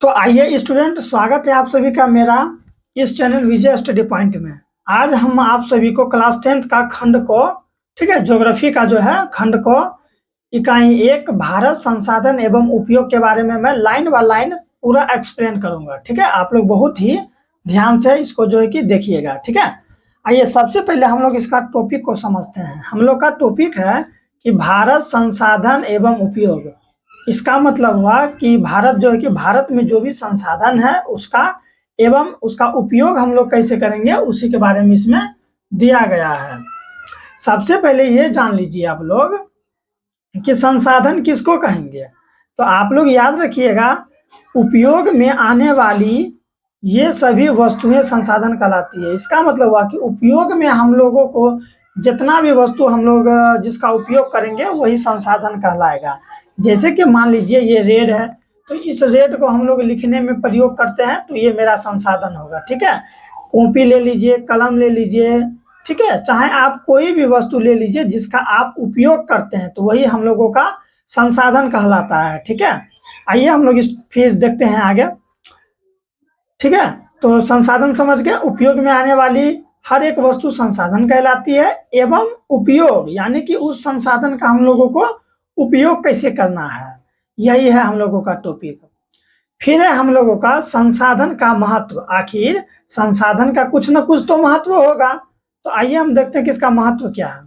तो आइए स्टूडेंट, स्वागत है आप सभी का मेरा इस चैनल विजय स्टडी पॉइंट में। आज हम आप सभी को क्लास 10th का खंड को, ठीक है, ज्योग्राफी का जो है खंड को इकाई 1 भारत संसाधन एवं उपयोग के बारे में मैं लाइन बाय लाइन पूरा एक्सप्लेन करूंगा। ठीक है, आप लोग बहुत ही ध्यान से इसको जो है कि देखिएगा। ठीक है, आइए सबसे पहले हम लोग इसका टॉपिक को समझते हैं। हम लोग का टॉपिक है कि भारत संसाधन एवं उपयोग। इसका मतलब हुआ कि भारत जो है कि भारत में जो भी संसाधन है उसका एवं उसका उपयोग हम लोग कैसे करेंगे उसी के बारे में इसमें दिया गया है। सबसे पहले ये जान लीजिए आप लोग कि संसाधन किसको कहेंगे। तो आप लोग याद रखिएगा, उपयोग में आने वाली ये सभी वस्तुएं संसाधन कहलाती है। इसका मतलब हुआ कि उपयोग में हम लोगों को जितना भी वस्तु हम लोग जिसका उपयोग करेंगे वही संसाधन कहलाएगा। जैसे कि मान लीजिए ये रेड है, तो इस रेड को हम लोग लिखने में प्रयोग करते हैं तो ये मेरा संसाधन होगा। ठीक है, कॉपी ले लीजिए, कलम ले लीजिए, ठीक है, चाहे आप कोई भी वस्तु ले लीजिए जिसका आप उपयोग करते हैं तो वही हम लोगों का संसाधन कहलाता है। ठीक है, आइए हम लोग इस फिर देखते हैं आगे। ठीक है, तो संसाधन समझ गए, उपयोग में आने वाली हर एक वस्तु संसाधन कहलाती है एवं उपयोग यानी कि उस संसाधन का हम लोगों को उपयोग कैसे करना है, यही है हम लोगों का टॉपिक। फिर है हम लोगों का संसाधन का महत्व। आखिर संसाधन का कुछ ना कुछ तो महत्व होगा, तो आइए हम देखते हैं कि इसका महत्व क्या है।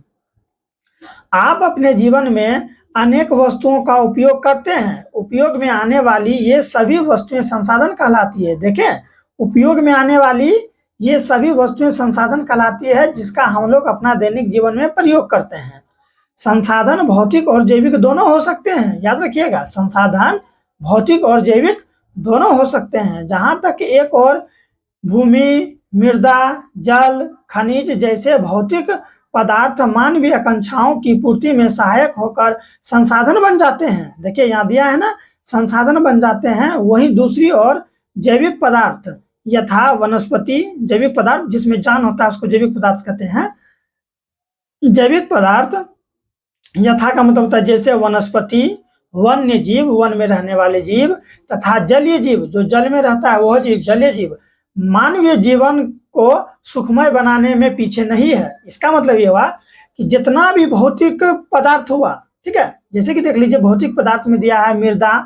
आप अपने जीवन में अनेक वस्तुओं का उपयोग करते हैं। उपयोग में आने वाली ये सभी वस्तुएं संसाधन कहलाती है। देखें, उपयोग में आने वाली ये सभी वस्तुएं संसाधन कहलाती है जिसका हम लोग अपना दैनिक जीवन में प्रयोग करते हैं। संसाधन भौतिक और जैविक दोनों हो सकते हैं। याद रखिएगा, संसाधन भौतिक और जैविक दोनों हो सकते हैं। जहां तक एक और भूमि, मृदा, जल, खनिज जैसे भौतिक पदार्थ मानवीय आकांक्षाओं की पूर्ति में सहायक होकर संसाधन बन जाते हैं। देखिए यहाँ दिया है ना, संसाधन बन जाते हैं। वहीं दूसरी ओर जैविक पदार्थ यथा वनस्पति, जैविक पदार्थ जिसमें जान होता है उसको जैविक पदार्थ कहते हैं। जैविक पदार्थ यथा का मतलब होता है जैसे वनस्पति, वन्य जीव, वन में रहने वाले जीव, तथा जलीय जीव जो जल में रहता है वह जीव जलीय जीव मानवीय जीवन को सुखमय बनाने में पीछे नहीं है। इसका मतलब ये हुआ कि जितना भी भौतिक पदार्थ हुआ, ठीक है, जैसे कि देख लीजिए भौतिक पदार्थ में दिया है मृदा,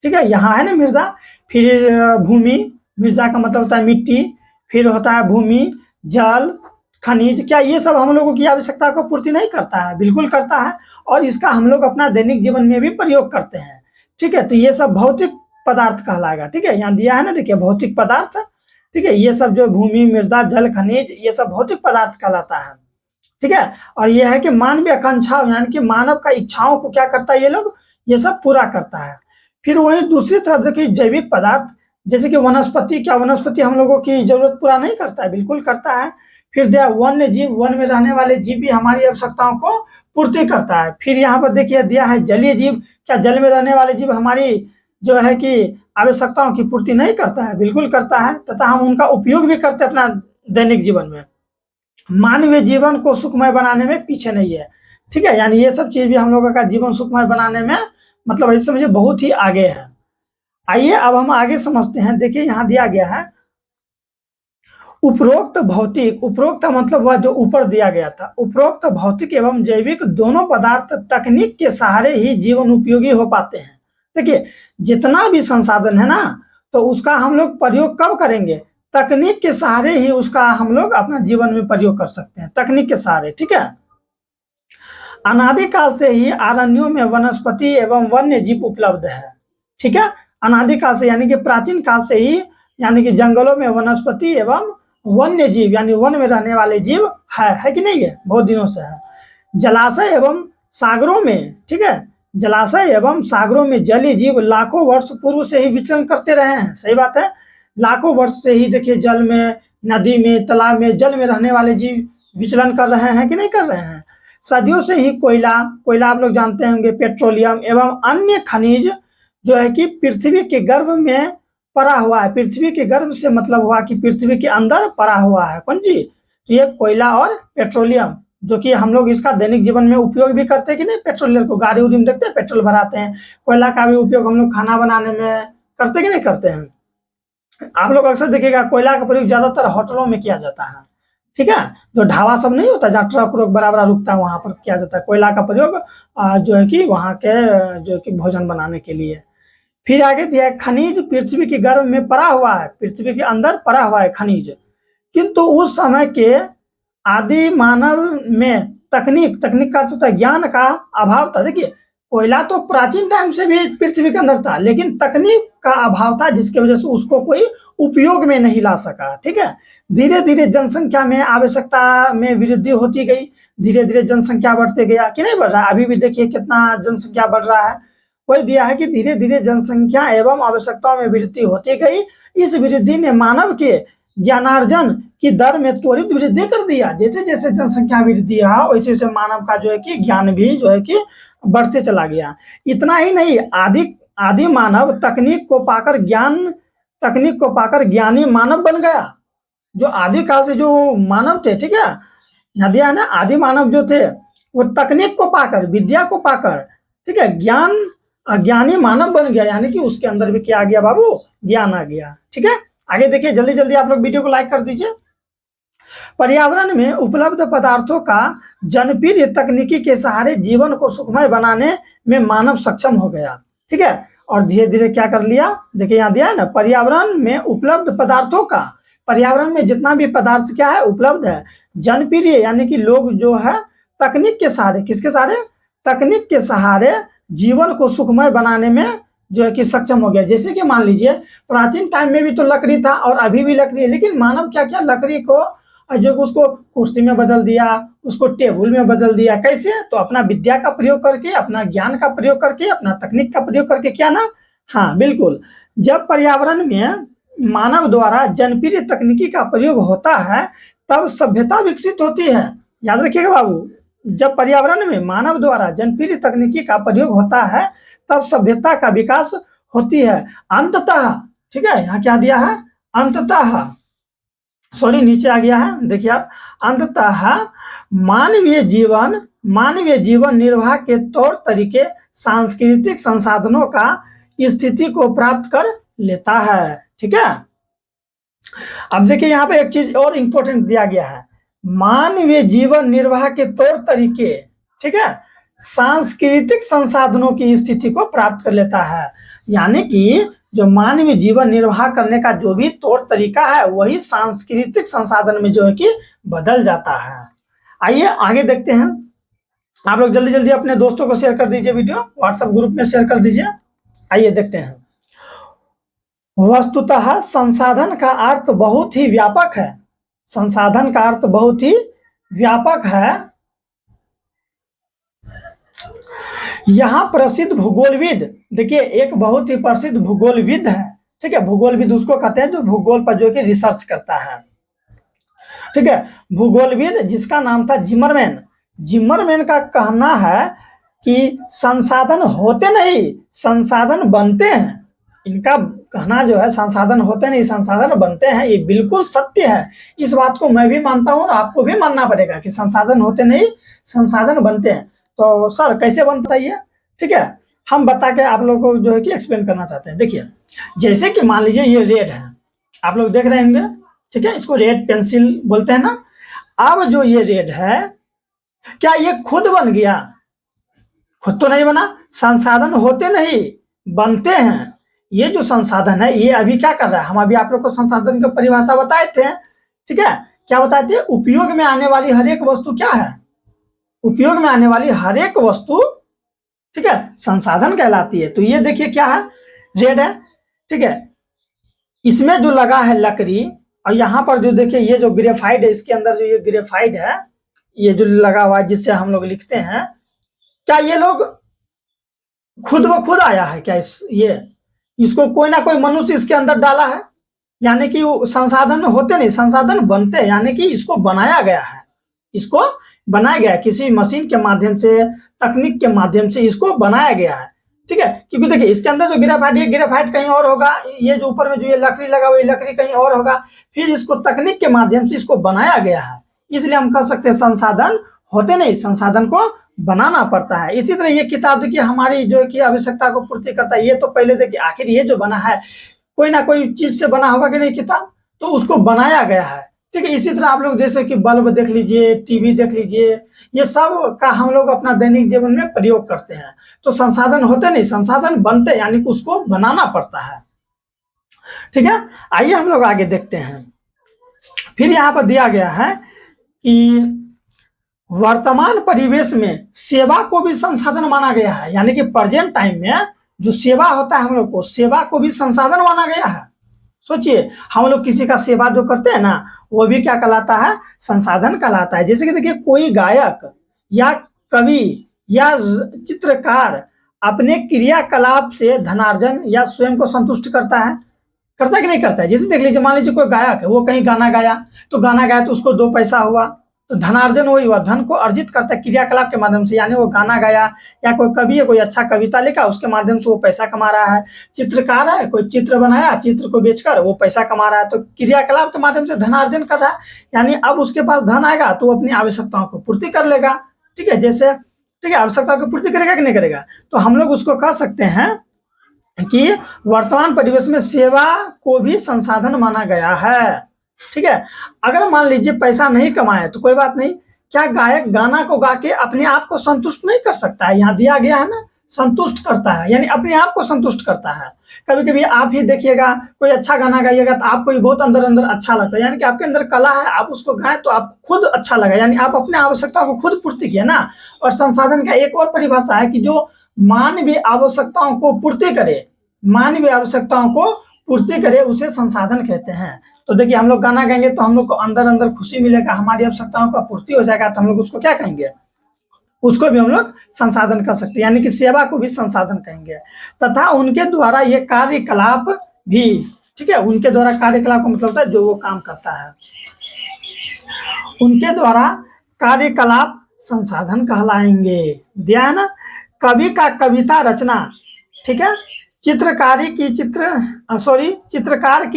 ठीक है, यहाँ है ना मृदा, फिर भूमि, मृदा का मतलब होता है मिट्टी, फिर होता है भूमि, जल, खनिज। क्या ये सब हम लोगों की आवश्यकता को पूर्ति नहीं करता है? बिल्कुल करता है, और इसका हम लोग अपना दैनिक जीवन में भी प्रयोग करते हैं। ठीक है, तो ये सब भौतिक पदार्थ कहलाएगा। ठीक है, यहाँ दिया है ना, देखिए भौतिक पदार्थ, ठीक है, ये सब जो भूमि, मृदा, जल, खनिज ये सब भौतिक पदार्थ कहलाता है। ठीक है, और ये है कि मानवीय आकांक्षा यानी कि मानव का इच्छाओं को क्या करता है, ये लोग ये सब पूरा करता है। फिर वही दूसरी तरफ देखिए जैविक पदार्थ जैसे कि वनस्पति, क्या वनस्पति हम लोगों की जरूरत पूरा नहीं करता है? बिल्कुल करता है। फिर दिया वन्य जीव, वन में रहने वाले जीव भी हमारी आवश्यकताओं को पूर्ति करता है। फिर यहाँ पर देखिए दिया है जलीय जीव, क्या जल में रहने वाले जीव हमारी जो है कि आवश्यकताओं की पूर्ति नहीं करता है? बिल्कुल करता है, तथा हम उनका उपयोग भी करते हैं अपना दैनिक जीवन में। मानवीय जीवन को सुखमय बनाने में पीछे नहीं है। ठीक है, यानी ये सब चीज भी हम लोगों का जीवन सुखमय बनाने में मतलब ऐसे समझिए बहुत ही आगे है। आइए अब हम आगे समझते हैं। देखिए यहाँ दिया गया है उपरोक्त भौतिक, उपरोक्त का मतलब हुआ जो ऊपर दिया गया था, उपरोक्त भौतिक एवं जैविक दोनों पदार्थ तकनीक के सहारे ही जीवन उपयोगी हो पाते हैं। देखिए जितना भी संसाधन है ना, तो उसका हम लोग प्रयोग कब करेंगे? तकनीक के सहारे ही उसका हम लोग अपना जीवन में प्रयोग कर सकते हैं, तकनीक के सहारे। ठीक है, अनादिकाल से ही अरण्यों में वनस्पति एवं वन्य जीव उपलब्ध है। ठीक है, अनादिकाल से यानी कि प्राचीन काल से ही यानी कि जंगलों में वनस्पति एवं वन्य जीव यानी वन में रहने वाले जीव है कि नहीं है? बहुत दिनों से है। जलाशय एवं सागरों में, ठीक है, जलाशय एवं सागरों में जलीय जीव लाखों वर्ष पूर्व से ही विचरण करते रहे हैं। सही बात है, लाखों वर्ष से ही देखिए जल में, नदी में, तालाब में, जल में रहने वाले जीव विचलन कर रहे हैं कि नहीं कर रहे हैं? सदियों से ही कोयला आप लोग जानते होंगे, पेट्रोलियम एवं अन्य खनिज जो है कि पृथ्वी के गर्भ में पड़ा हुआ है। पृथ्वी के गर्भ से मतलब हुआ कि पृथ्वी के अंदर पड़ा हुआ है। कौन चीज? तो ये कोयला और पेट्रोलियम जो कि हम लोग इसका दैनिक जीवन में उपयोग भी करते हैं कि नहीं? पेट्रोलियम को गाड़ी उड़ी में देखते हैं पेट्रोल भराते हैं। कोयला का भी उपयोग हम लोग खाना बनाने में, करते कि नहीं करते हैं। आप लोग अक्सर देखिएगा कोयला का प्रयोग ज्यादातर होटलों में किया जाता है, ठीक है। जो ढाबा सब नहीं होता जहाँ ट्रक उरक बड़ा बड़ा रुकता है वहां पर किया जाता है कोयला का प्रयोग, जो है कि वहां के जो है कि भोजन बनाने के लिए। फिर आगे दिया है खनिज पृथ्वी के गर्भ में पड़ा हुआ है, पृथ्वी के अंदर पड़ा हुआ है खनिज, किंतु उस समय के आदि मानव में तकनीक का अर्थ होता है ज्ञान का अभाव था। देखिए कोयला तो प्राचीन टाइम से भी पृथ्वी के अंदर था, लेकिन तकनीक का अभाव था जिसकी वजह से उसको कोई उपयोग में नहीं ला सका, ठीक है। धीरे धीरे जनसंख्या में आवश्यकता में वृद्धि होती गई, धीरे धीरे जनसंख्या बढ़ते गया कि नहीं बढ़ रहा है, अभी भी देखिए कितना जनसंख्या बढ़ रहा है। वही दिया है कि धीरे धीरे जनसंख्या एवं आवश्यकताओं में वृद्धि होती गई, इस वृद्धि ने मानव के ज्ञानार्जन की दर में त्वरित वृद्धि कर दिया। जैसे जैसे जनसंख्या वृद्धि हुआ वैसे वैसे मानव का जो है कि ज्ञान भी जो है कि बढ़ते चला गया। इतना ही नहीं, आदि मानव तकनीक को पाकर ज्ञानी मानव बन गया। जो आदि काल से जो मानव थे, ठीक है, नदिया ना आदि मानव जो थे वो तकनीक को पाकर, विद्या को पाकर, ठीक है, ज्ञानी मानव बन गया, यानी कि उसके अंदर भी क्या आ गया बाबू, ज्ञान आ गया, ठीक है। आगे देखिए जल्दी जल्दी आप लोग वीडियो को लाइक कर दीजिए। पर्यावरण में उपलब्ध पदार्थों का जनप्रिय तकनीकी के सहारे जीवन को सुखमय बनाने में मानव सक्षम हो गया, ठीक है। और धीरे धीरे क्या कर लिया, देखिए यहाँ दिया है ना, पर्यावरण में उपलब्ध पदार्थों का, पर्यावरण में जितना भी पदार्थ क्या है उपलब्ध है, जनप्रिय यानी कि लोग जो है तकनीक के सहारे, किसके सहारे, तकनीक के सहारे जीवन को सुखमय बनाने में जो है कि सक्षम हो गया। जैसे कि मान लीजिए प्राचीन टाइम में भी तो लकड़ी था और अभी भी लकड़ी है, लेकिन मानव क्या क्या लकड़ी को जो उसको कुर्सी में बदल दिया, उसको टेबल में बदल दिया, कैसे, तो अपना विद्या का प्रयोग करके, अपना ज्ञान का प्रयोग करके, अपना तकनीक का प्रयोग करके, क्या ना, हाँ बिल्कुल। जब पर्यावरण में मानव द्वारा जनप्रिय तकनीकी का प्रयोग होता है तब सभ्यता विकसित होती है। याद रखिएगा बाबू, जब पर्यावरण में मानव द्वारा जनप्रिय तकनीकी का प्रयोग होता है तब सभ्यता का विकास होती है। अंततः, ठीक है, यहाँ क्या दिया है, अंततः, सॉरी नीचे आ गया है, देखिए आप, अंततः मानवीय जीवन निर्वाह के तौर तरीके सांस्कृतिक संसाधनों का स्थिति को प्राप्त कर लेता है, ठीक है। अब देखिए यहाँ पे एक चीज और इंपॉर्टेंट दिया गया है, मानवीय जीवन निर्वाह के तौर तरीके, ठीक है, सांस्कृतिक संसाधनों की स्थिति को प्राप्त कर लेता है। यानी कि जो मानवीय जीवन निर्वाह करने का जो भी तौर तरीका है वही सांस्कृतिक संसाधन में जो है कि बदल जाता है। आइए आगे देखते हैं। आप लोग जल्दी जल्दी अपने दोस्तों को शेयर कर दीजिए, वीडियो व्हाट्सएप ग्रुप में शेयर कर दीजिए। आइए देखते हैं। वस्तुतः संसाधन का अर्थ बहुत ही व्यापक है, संसाधन का अर्थ बहुत ही व्यापक है। यहाँ प्रसिद्ध भूगोलविद, देखिए एक बहुत ही प्रसिद्ध भूगोलविद है, ठीक है, भूगोलविद उसको कहते हैं जो भूगोल पर जो कि रिसर्च करता है, ठीक है, भूगोलविद जिसका नाम था जिमरमैन। जिमरमैन का कहना है कि संसाधन होते नहीं संसाधन बनते हैं। इनका कहना जो है संसाधन होते नहीं संसाधन बनते हैं, ये बिल्कुल सत्य है। इस बात को मैं भी मानता हूँ और आपको भी मानना पड़ेगा कि संसाधन होते नहीं संसाधन बनते हैं। तो सर कैसे बनता है ये, ठीक है, हम बता के आप लोगों को जो है कि एक्सप्लेन करना चाहते हैं। देखिए जैसे कि मान लीजिए ये रेड है, आप लोग देख रहे होंगे, ठीक है, इसको रेड पेंसिल बोलते हैं ना। अब जो ये रेड है क्या ये खुद बन गया, खुद तो नहीं बना, संसाधन होते नहीं बनते हैं। ये जो संसाधन है ये अभी क्या कर रहा है, हम अभी आप लोग को संसाधन की परिभाषा बताए थे, ठीक है, क्या बताए थे, उपयोग में आने वाली हर एक वस्तु क्या है, उपयोग में आने वाली हर एक वस्तु, ठीक है, संसाधन कहलाती है। तो ये देखिए क्या है, रेड है, ठीक है, इसमें जो लगा है लकड़ी और यहाँ पर जो देखिए ये जो ग्रेफाइट है, इसके अंदर जो ये ग्रेफाइट है ये जो लगा हुआ है जिससे हम लोग लिखते हैं, क्या ये लोग खुद ब खुद आया है क्या, इसको कोई ना कोई मनुष्य इसके अंदर डाला है, यानी कि संसाधन होते नहीं संसाधन बनते हैं, यानी कि इसको बनाया गया है, इसको बनाया गया है किसी मशीन के माध्यम से, तकनीक के माध्यम से इसको बनाया गया है, ठीक है। क्योंकि देखिए इसके अंदर जो ग्रेफाइट, ये ग्रेफाइट कहीं और होगा, ये जो ऊपर में जो ये लकड़ी लगा हुआ है लकड़ी कहीं और होगा, फिर इसको तकनीक के माध्यम से इसको बनाया गया है, इसलिए हम कह सकते हैं संसाधन होते नहीं संसाधन को बनाना पड़ता है। इसी तरह ये किताब देखिए हमारी जो कि आवश्यकता को पूर्ति करता है। ये तो पहले देखिए आखिर ये जो बना है कोई ना कोई चीज से बना होगा कि नहीं किताब, तो उसको बनाया गया है। ठीक है, इसी तरह आप लोग जैसे कि बल्ब देख लीजिए, टीवी देख लीजिए, ये सब का हम लोग अपना दैनिक जीवन में प्रयोग करते हैं। तो संसाधन होते नहीं, संसाधन बनते, यानी कि उसको बनाना पड़ता है। ठीक है, आइए हम लोग आगे देखते हैं। फिर यहाँ पर दिया गया है कि वर्तमान परिवेश में सेवा को भी संसाधन माना गया है, यानी कि प्रेजेंट टाइम में जो सेवा होता है हम लोग को, सेवा को भी संसाधन माना गया है। सोचिए हम लोग किसी का सेवा जो करते हैं ना, वो भी क्या कहलाता है, संसाधन कहलाता है। जैसे कि देखिए कोई गायक या कवि या चित्रकार अपने क्रियाकलाप से धनार्जन या स्वयं को संतुष्ट करता है कि नहीं करता है। जैसे देख लीजिए, मान लीजिए कोई गायक है, वो कहीं गाना गाया, तो गाना गाया तो उसको 2 पैसा हुआ, तो धनार्जन वही हुआ, धन को अर्जित करता है क्रियाकलाप के माध्यम से, यानी वो गाना गाया, या कोई कवि है, कोई अच्छा कविता लिखा, उसके माध्यम से वो पैसा कमा रहा है। चित्रकार है, कोई चित्र बनाया, चित्र को बेचकर वो पैसा कमा रहा है, तो क्रियाकलाप के माध्यम से धनार्जन कर रहा है। यानी अब उसके पास धन आएगा तो वो अपनी आवश्यकताओं को पूर्ति कर लेगा। ठीक है, जैसे ठीक है, आवश्यकताओं की पूर्ति करेगा कि नहीं करेगा। तो हम लोग उसको कह सकते हैं कि वर्तमान परिवेश में सेवा को भी संसाधन माना गया है। ठीक है, अगर मान लीजिए पैसा नहीं कमाए तो कोई बात नहीं, क्या गायक गाना को गा के अपने आप को संतुष्ट नहीं कर सकता है? यहाँ दिया गया है ना, संतुष्ट करता है, यानी अपने आप को संतुष्ट करता है। कभी कभी आप ही देखिएगा, कोई अच्छा गाना गाइएगा तो आपको भी बहुत अंदर अंदर अच्छा लगता है, यानी कि आपके अंदर कला है, आप उसको गाएं तो आपको खुद अच्छा लगा, यानी आप अपने आवश्यकताओं को खुद पूर्ति किए ना। और संसाधन का एक और परिभाषा है कि जो मानवीय आवश्यकताओं को पूर्ति करे, मानवीय आवश्यकताओं को पूर्ति करे, उसे संसाधन कहते हैं। तो देखिए हम लोग गाना गाएंगे तो हम लोग को अंदर अंदर खुशी मिलेगा, हमारी आवश्यकताओं का पूर्ति हो जाएगा, तो हम लोग उसको क्या कहेंगे, उसको भी हम लोग संसाधन कर सकते हैं, यानी कि सेवा को भी संसाधन कहेंगे। तथा उनके द्वारा ये कार्यकलाप भी, ठीक है, उनके द्वारा कार्यकलाप का मतलब होता है जो वो काम करता है, उनके द्वारा कार्यकलाप संसाधन कहलाएंगे। दिया है ना, कवि का कविता रचना, ठीक है, चित्रकार की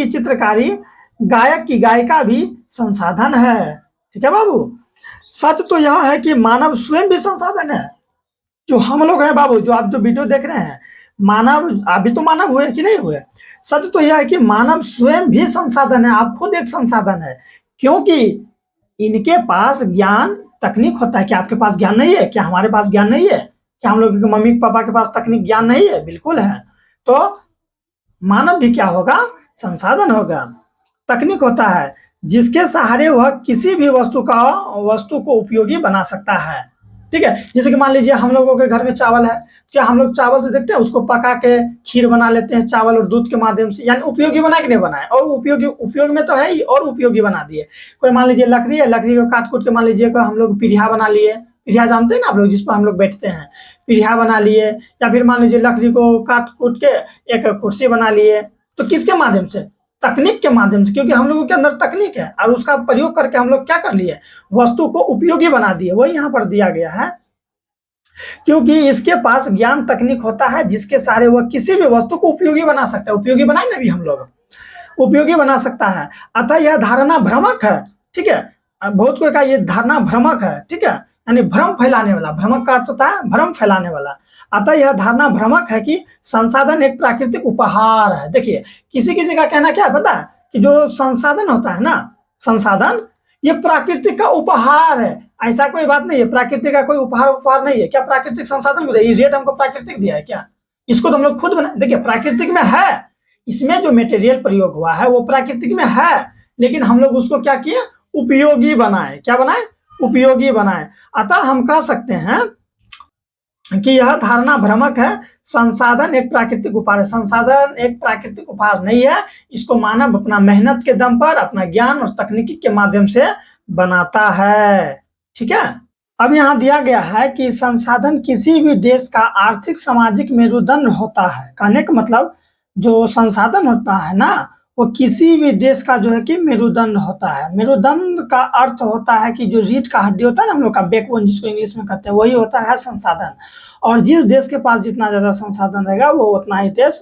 चित्रकारी, गायक की गायिका भी संसाधन है। ठीक है बाबू, सच तो यह है कि मानव स्वयं भी संसाधन है। जो हम लोग हैं बाबू, जो आप जो वीडियो देख रहे हैं, मानव अभी तो मानव हुए कि नहीं हुए। सच तो यह है कि मानव स्वयं भी संसाधन है, आप खुद एक संसाधन है, क्योंकि इनके पास ज्ञान तकनीक होता है। क्या आपके पास ज्ञान नहीं है? क्या हमारे पास ज्ञान नहीं है? क्या हम लोग के मम्मी पापा के पास तकनीक ज्ञान नहीं है? बिल्कुल है। तो मानव भी क्या होगा, संसाधन होगा। तकनीक होता है जिसके सहारे वह किसी भी वस्तु को उपयोगी बना सकता है। ठीक है, जैसे कि मान लीजिए हम लोगों के घर में चावल है, क्या हम लोग चावल से देखते हैं, उसको पका के खीर बना लेते हैं चावल और दूध के माध्यम से, यानी उपयोगी बनाए कि नहीं बनाए, और उपयोग में तो है ही, और उपयोगी बना दिए। कोई मान लीजिए लकड़ी है, लकड़ी को काट कूट के मान लीजिए हम लोग पीढ़िया बना लिए, पीढ़िया जानते हैं ना आप लोग, जिस पर हम लोग बैठते हैं, पीढ़िया बना लिए, या फिर मान लीजिए लकड़ी को काट कूट के एक कुर्सी बना लिए। तो किसके माध्यम से? तकनीक के माध्यम से, क्योंकि हम लोगों के अंदर तकनीक है और उसका प्रयोग करके हम लोग क्या कर लिए, वस्तु को उपयोगी बना दिए। वही यहाँ पर दिया गया है, क्योंकि इसके पास ज्ञान तकनीक होता है जिसके सहारे वह किसी भी वस्तु को उपयोगी बना सकता है। उपयोगी बनाए ना भी हम लोग, उपयोगी बना सकता है। अतः यह धारणा भ्रमक है। ठीक है, बहुत कोई का ये धारणा भ्रमक है। ठीक है, यानी भ्रम फैलाने वाला, भ्रमक का अर्थ होता है भ्रम फैलाने वाला। अतः यह धारणा भ्रमक है कि संसाधन एक प्राकृतिक उपहार है। देखिए किसी किसी का कहना क्या है पता है, कि जो संसाधन होता है ना, संसाधन ये प्राकृतिक का उपहार है। ऐसा कोई बात नहीं है, प्राकृतिक का कोई उपहार नहीं है। क्या प्राकृतिक संसाधन को ये रेट हमको प्राकृतिक दिया है क्या? इसको तो हम लोग खुद बना, देखिए प्राकृतिक में है, इसमें जो मटेरियल प्रयोग हुआ है वो प्राकृतिक में है, लेकिन हम लोग उसको क्या किए, उपयोगी बनाए। क्या बनाए? उपयोगी बनाए। अतः हम कह सकते हैं कि यह धारणा भ्रमक है। संसाधन एक प्राकृतिक उपहार है, संसाधन एक प्राकृतिक उपहार नहीं है। इसको मानव अपना मेहनत के दम पर, अपना ज्ञान और तकनीकी के माध्यम से बनाता है। ठीक है, अब यहाँ दिया गया है कि संसाधन किसी भी देश का आर्थिक सामाजिक मेरुदंड होता है। कहने का मतलब जो संसाधन होता है ना, वो किसी भी देश का जो है कि मेरुदंड होता है। मेरुदंड का अर्थ होता है कि जो रीढ़ का हड्डी होता है ना हम लोग का, बैकबोन जिसको इंग्लिश में कहते हैं, वही होता है संसाधन। और जिस देश के पास जितना ज्यादा संसाधन रहेगा वो उतना ही देश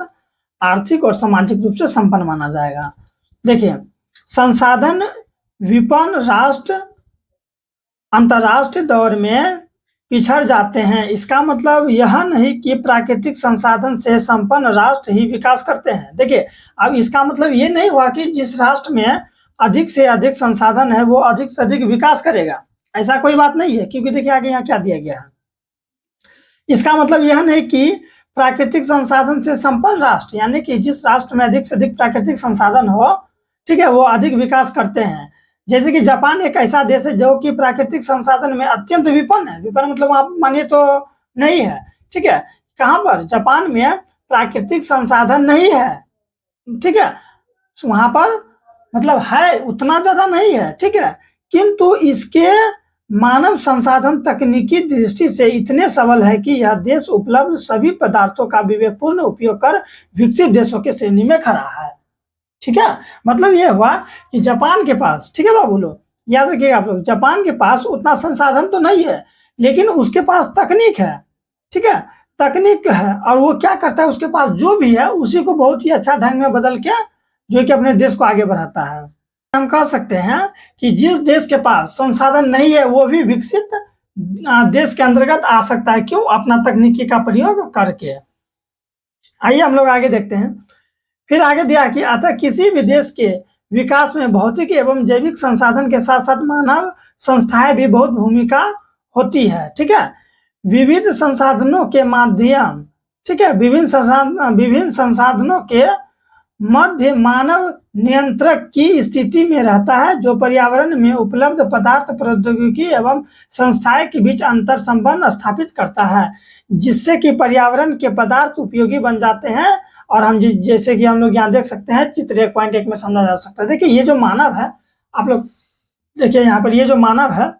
आर्थिक और सामाजिक रूप से संपन्न माना जाएगा। देखिए संसाधन विपन्न राष्ट्र अंतरराष्ट्रीय दौर में पिछड़ जाते हैं। इसका मतलब यह नहीं कि प्राकृतिक संसाधन से संपन्न राष्ट्र ही विकास करते हैं। देखिए, अब इसका मतलब ये नहीं हुआ कि जिस राष्ट्र में अधिक से अधिक संसाधन है वो अधिक से अधिक विकास करेगा, ऐसा कोई बात नहीं है। क्योंकि देखिए आगे यहाँ क्या दिया गया है, इसका मतलब यह नहीं कि प्राकृतिक संसाधन से संपन्न राष्ट्र, यानी कि जिस राष्ट्र में अधिक से अधिक प्राकृतिक संसाधन हो, ठीक है, वो अधिक विकास करते हैं। जैसे कि जापान एक ऐसा देश है जो कि प्राकृतिक संसाधन में अत्यंत विपन्न है। विपन्न मतलब आप मानिए तो नहीं है, ठीक है। कहाँ पर? जापान में प्राकृतिक संसाधन नहीं है, ठीक है। वहां पर मतलब है, उतना ज्यादा नहीं है, ठीक है, किंतु इसके मानव संसाधन तकनीकी दृष्टि से इतने सबल है कि यह देश उपलब्ध सभी पदार्थों का विवेकपूर्ण उपयोग कर विकसित देशों के श्रेणी में खड़ा है, ठीक है। मतलब यह हुआ कि जापान के पास, ठीक है बाबू लोग, याद रखिएगा आप लोग, जापान के पास उतना संसाधन तो नहीं है, लेकिन उसके पास तकनीक है, ठीक है, तकनीक है। और वो क्या करता है, उसके पास जो भी है उसी को बहुत ही अच्छा ढंग में बदल के जो कि अपने देश को आगे बढ़ाता है। हम कह सकते हैं कि जिस देश के पास संसाधन नहीं है वो भी विकसित देश के अंतर्गत आ सकता है। क्यों? अपना तकनीकी का प्रयोग करके। आइए हम लोग आगे देखते हैं। फिर आगे दिया कि अतः किसी भी देश के विकास में भौतिक एवं जैविक संसाधन के साथ साथ मानव संस्थाएं भी बहुत भूमिका होती है, ठीक है। विविध संसाधनों के माध्यम, ठीक है, विभिन्न संसाधनों के मध्य मानव नियंत्रक की स्थिति में रहता है, जो पर्यावरण में उपलब्ध पदार्थ, प्रौद्योगिकी एवं संस्थाएं के बीच अंतर संबंध स्थापित करता है, जिससे कि पर्यावरण के पदार्थ उपयोगी बन जाते हैं। और हम जैसे कि हम लोग यहाँ देख सकते हैं, चित्र 1.1 में समझा जा सकता है। देखिए ये जो मानव है, आप लोग देखिए यहाँ पर, ये जो मानव है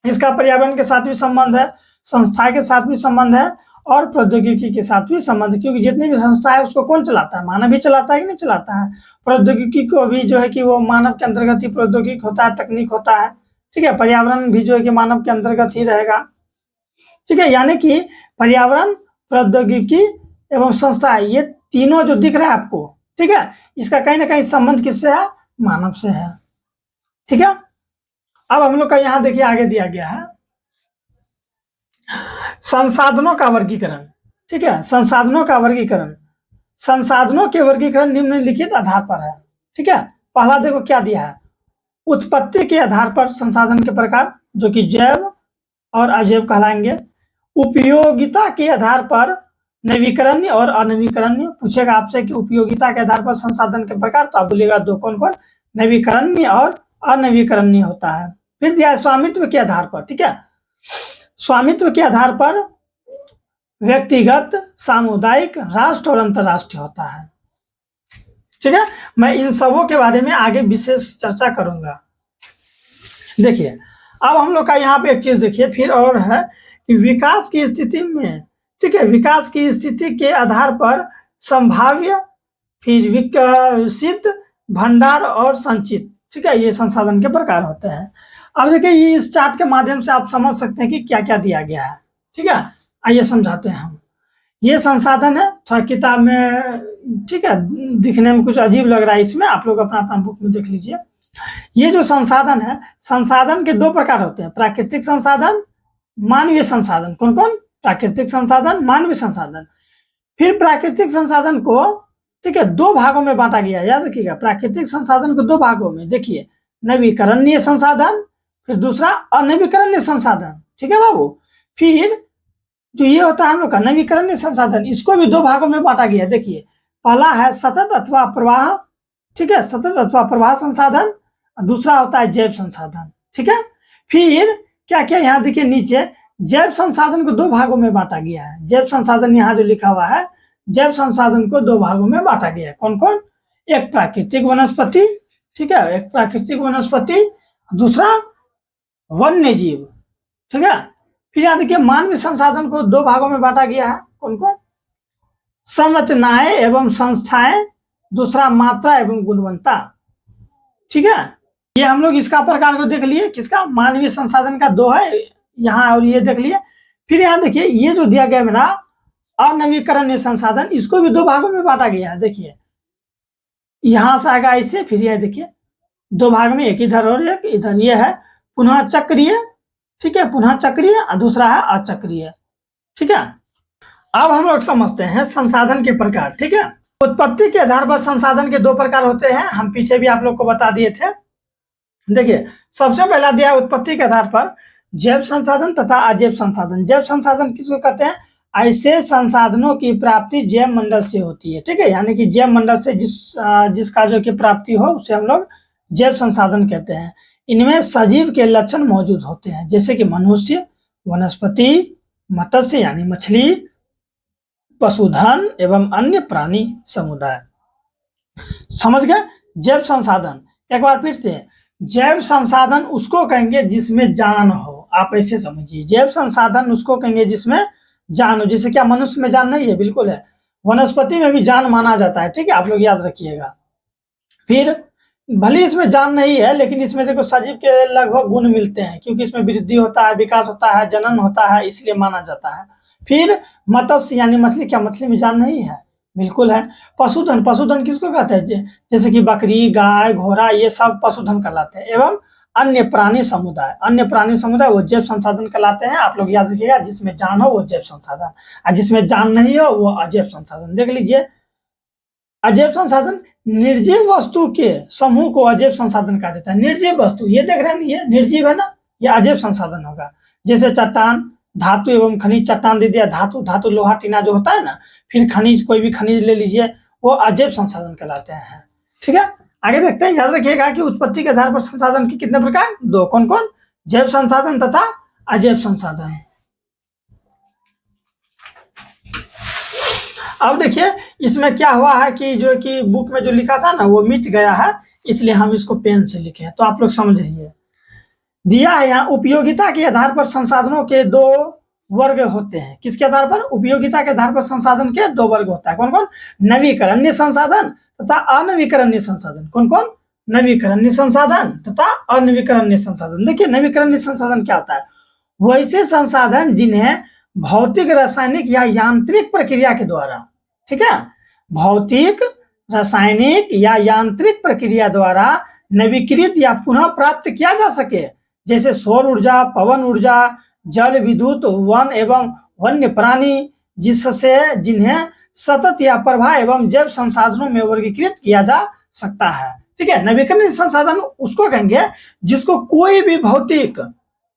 इसका पर्यावरण के साथ भी संबंध है, संस्था के साथ भी संबंध है और प्रौद्योगिकी के साथ भी संबंध। क्योंकि जितनी भी संस्था है उसको कौन चलाता है? मानव ही चलाता है कि नहीं चलाता है। प्रौद्योगिकी को भी जो है कि वो मानव के अंतर्गत ही प्रौद्योगिक होता है, तकनीक होता है, ठीक है। पर्यावरण भी जो है कि मानव के अंतर्गत ही रहेगा, ठीक है। यानी कि पर्यावरण, प्रौद्योगिकी एवं संस्था, ये तीनों जो दिख रहा है आपको, ठीक है, इसका कहीं ना कहीं संबंध किससे है? मानव से है, ठीक है। अब हम लोग का यहाँ देखिए आगे दिया गया है संसाधनों का वर्गीकरण, ठीक है। संसाधनों का वर्गीकरण, संसाधनों के वर्गीकरण निम्नलिखित आधार पर है, ठीक है। पहला देखो क्या दिया है, उत्पत्ति के आधार पर संसाधन के प्रकार जो कि जैव और अजैव कहलाएंगे। उपयोगिता के आधार पर नवीकरणीय और अनवीकरणीय। पूछेगा आपसे कि उपयोगिता के आधार पर संसाधन के प्रकार, तो आप बोलिएगा दो कौन कौन? नवीकरणीय और अनवीकरणीय होता है। फिर दिया स्वामित्व के आधार पर, ठीक है। स्वामित्व के आधार पर व्यक्तिगत, सामुदायिक, राष्ट्र और अंतरराष्ट्रीय होता है, ठीक है। मैं इन सबों के बारे में आगे विशेष चर्चा करूंगा। देखिए अब हम लोग का यहाँ पे एक चीज देखिए फिर और है कि विकास की स्थिति में, ठीक है, विकास की स्थिति के आधार पर संभाव्य, फिर विकसित, भंडार और संचित, ठीक है, ये संसाधन के प्रकार होते हैं। अब देखिए ये इस चार्ट के माध्यम से आप समझ सकते हैं कि क्या क्या दिया गया है, ठीक है। आइए समझाते हैं हम। ये संसाधन है, थोड़ा किताब में, ठीक है, दिखने में कुछ अजीब लग रहा है, इसमें आप लोग अपना अपना बुक में देख लीजिए। ये जो संसाधन है, संसाधन के दो प्रकार होते हैं, प्राकृतिक संसाधन, मानवीय संसाधन। कौन कौन? प्राकृतिक संसाधन, मानवीय संसाधन। फिर प्राकृतिक संसाधन को, ठीक है, दो भागों में बांटा गया, याद रखिएगा। प्राकृतिक संसाधन को दो भागों में, देखिए, नवीकरणीय संसाधन, फिर दूसरा अनवीकरणीय संसाधन, ठीक है बाबू। फिर जो ये होता है हम लोग का नवीकरणीय संसाधन, इसको भी दो भागों में बांटा गया। देखिए पहला है सतत अथवा प्रवाह, ठीक है, सतत अथवा प्रवाह संसाधन। दूसरा होता है जैव संसाधन, ठीक है। फिर क्या क्या यहाँ देखिए नीचे, जैव संसाधन को दो भागों में बांटा गया है। जैव संसाधन यहाँ जो लिखा हुआ है, जैव संसाधन को दो भागों में बांटा गया है। कौन कौन? एक प्राकृतिक वनस्पति, ठीक है, एक प्राकृतिक वनस्पति, दूसरा वन्य जीव, ठीक है। फिर यहाँ देखिए मानवीय संसाधन को दो भागों में बांटा गया है। कौन कौन? संरचनाएं एवं संस्थाएं, दूसरा मात्रा एवं गुणवत्ता, ठीक है। ये हम लोग इसका प्रकार को देख लिए, किसका? मानवीय संसाधन का दो है यहाँ, और ये देख लिए। फिर यहाँ देखिए ये जो दिया गया मेरा अनवीकरणीय संसाधन, इसको भी दो भागों में बांटा गया है। देखिए यहां से आएगा ऐसे, फिर ये देखिए दो भाग में, एक इधर और एक इधर। ये है पुनः चक्रीय, ठीक है, पुनः चक्रीय और दूसरा है अचक्रीय। ठीक है, अब हम लोग समझते हैं संसाधन के प्रकार। ठीक है, उत्पत्ति के आधार पर संसाधन के दो प्रकार होते हैं, हम पीछे भी आप लोग को बता दिए थे। देखिए, सबसे पहला दिया उत्पत्ति के आधार पर जैव संसाधन तथा अजैव संसाधन। जैव संसाधन किसको कहते हैं? ऐसे संसाधनों की प्राप्ति जैव मंडल से होती है। ठीक है, यानी कि जैव मंडल से जिसका जो कि प्राप्ति हो उसे हम लोग जैव संसाधन कहते हैं। इनमें सजीव के लक्षण मौजूद होते हैं, जैसे कि मनुष्य, वनस्पति, मत्स्य यानी मछली, पशुधन एवं अन्य प्राणी समुदाय। समझ गए? जैव संसाधन, एक बार फिर से, जैव संसाधन उसको कहेंगे जिसमें जान हो। आप ऐसे समझिए, जैव संसाधन उसको कहेंगे जिसमें जान हो। जैसे क्या मनुष्य में जान नहीं है? बिल्कुल है। वनस्पति में भी जान माना जाता है। ठीक है, आप लोग याद रखिएगा। फिर भले इसमें जान नहीं है, लेकिन इसमें देखो सजीव के लगभग गुण मिलते हैं, क्योंकि इसमें वृद्धि होता है, विकास होता है, जनन होता है, इसलिए माना जाता है। फिर मत्स्य यानी मछली, क्या मछली में जान नहीं है? बिल्कुल है। पशुधन, पशुधन किसको कहते हैं? जैसे कि बकरी, गाय, घोड़ा, ये सब पशुधन कहलाते हैं। एवं अन्य प्राणी समुदाय, अन्य प्राणी समुदाय वो जैव संसाधन कहलाते हैं। आप लोग याद रखिएगा, जिसमें जान हो वो जैव संसाधन, और जिसमें जान नहीं हो वो अजैव संसाधन। देख लीजिए, अजैव संसाधन निर्जीव वस्तु के समूह को अजैव संसाधन कहा जाता है। निर्जीव वस्तु, ये देख रहे हैं, ये निर्जीव है ना, ये अजैव संसाधन होगा। जैसे चट्टान, धातु एवं खनिज, चट्टान दे दिया, धातु, धातु लोहा टीना जो होता है ना, फिर खनिज, कोई भी खनिज ले लीजिए, वो अजैव संसाधन कहलाते हैं। ठीक है, आगे देखते हैं। याद रखिएगा कि उत्पत्ति के आधार पर संसाधन के कितने प्रकार? दो। कौन कौन? जैव संसाधन तथा अजैव संसाधन। अब देखिए, इसमें क्या हुआ है कि जो कि बुक में जो लिखा था ना वो मिट गया है, इसलिए हम इसको पेन से लिखे हैं, तो आप लोग समझिए। दिया है यहाँ, उपयोगिता के आधार पर संसाधनों के दो वर्ग होते हैं। किसके आधार पर? उपयोगिता के आधार पर संसाधन के दो वर्ग होता है। कौन कौन? नवीकरणीय संसाधन तथा अनवीकरणीय संसाधन। कौन कौन? नवीकरणीय संसाधन तथा अनवीकरणीय संसाधन। देखिए, नवीकरणीय संसाधन क्या होता है? वैसे संसाधन जिन्हें भौतिक, रासायनिक या यांत्रिक प्रक्रिया के द्वारा, ठीक है, भौतिक, रासायनिक या यांत्रिक प्रक्रिया द्वारा नवीकृत या पुनः प्राप्त किया जा सके, जैसे सौर ऊर्जा, पवन ऊर्जा, जल विद्युत, वन एवं वन्य प्राणी, जिससे जिन्हें सतत या प्रवाह एवं जैव संसाधनों में वर्गीकृत किया जा सकता है। ठीक है, नवीकरणीय संसाधन उसको कहेंगे जिसको कोई भी भौतिक,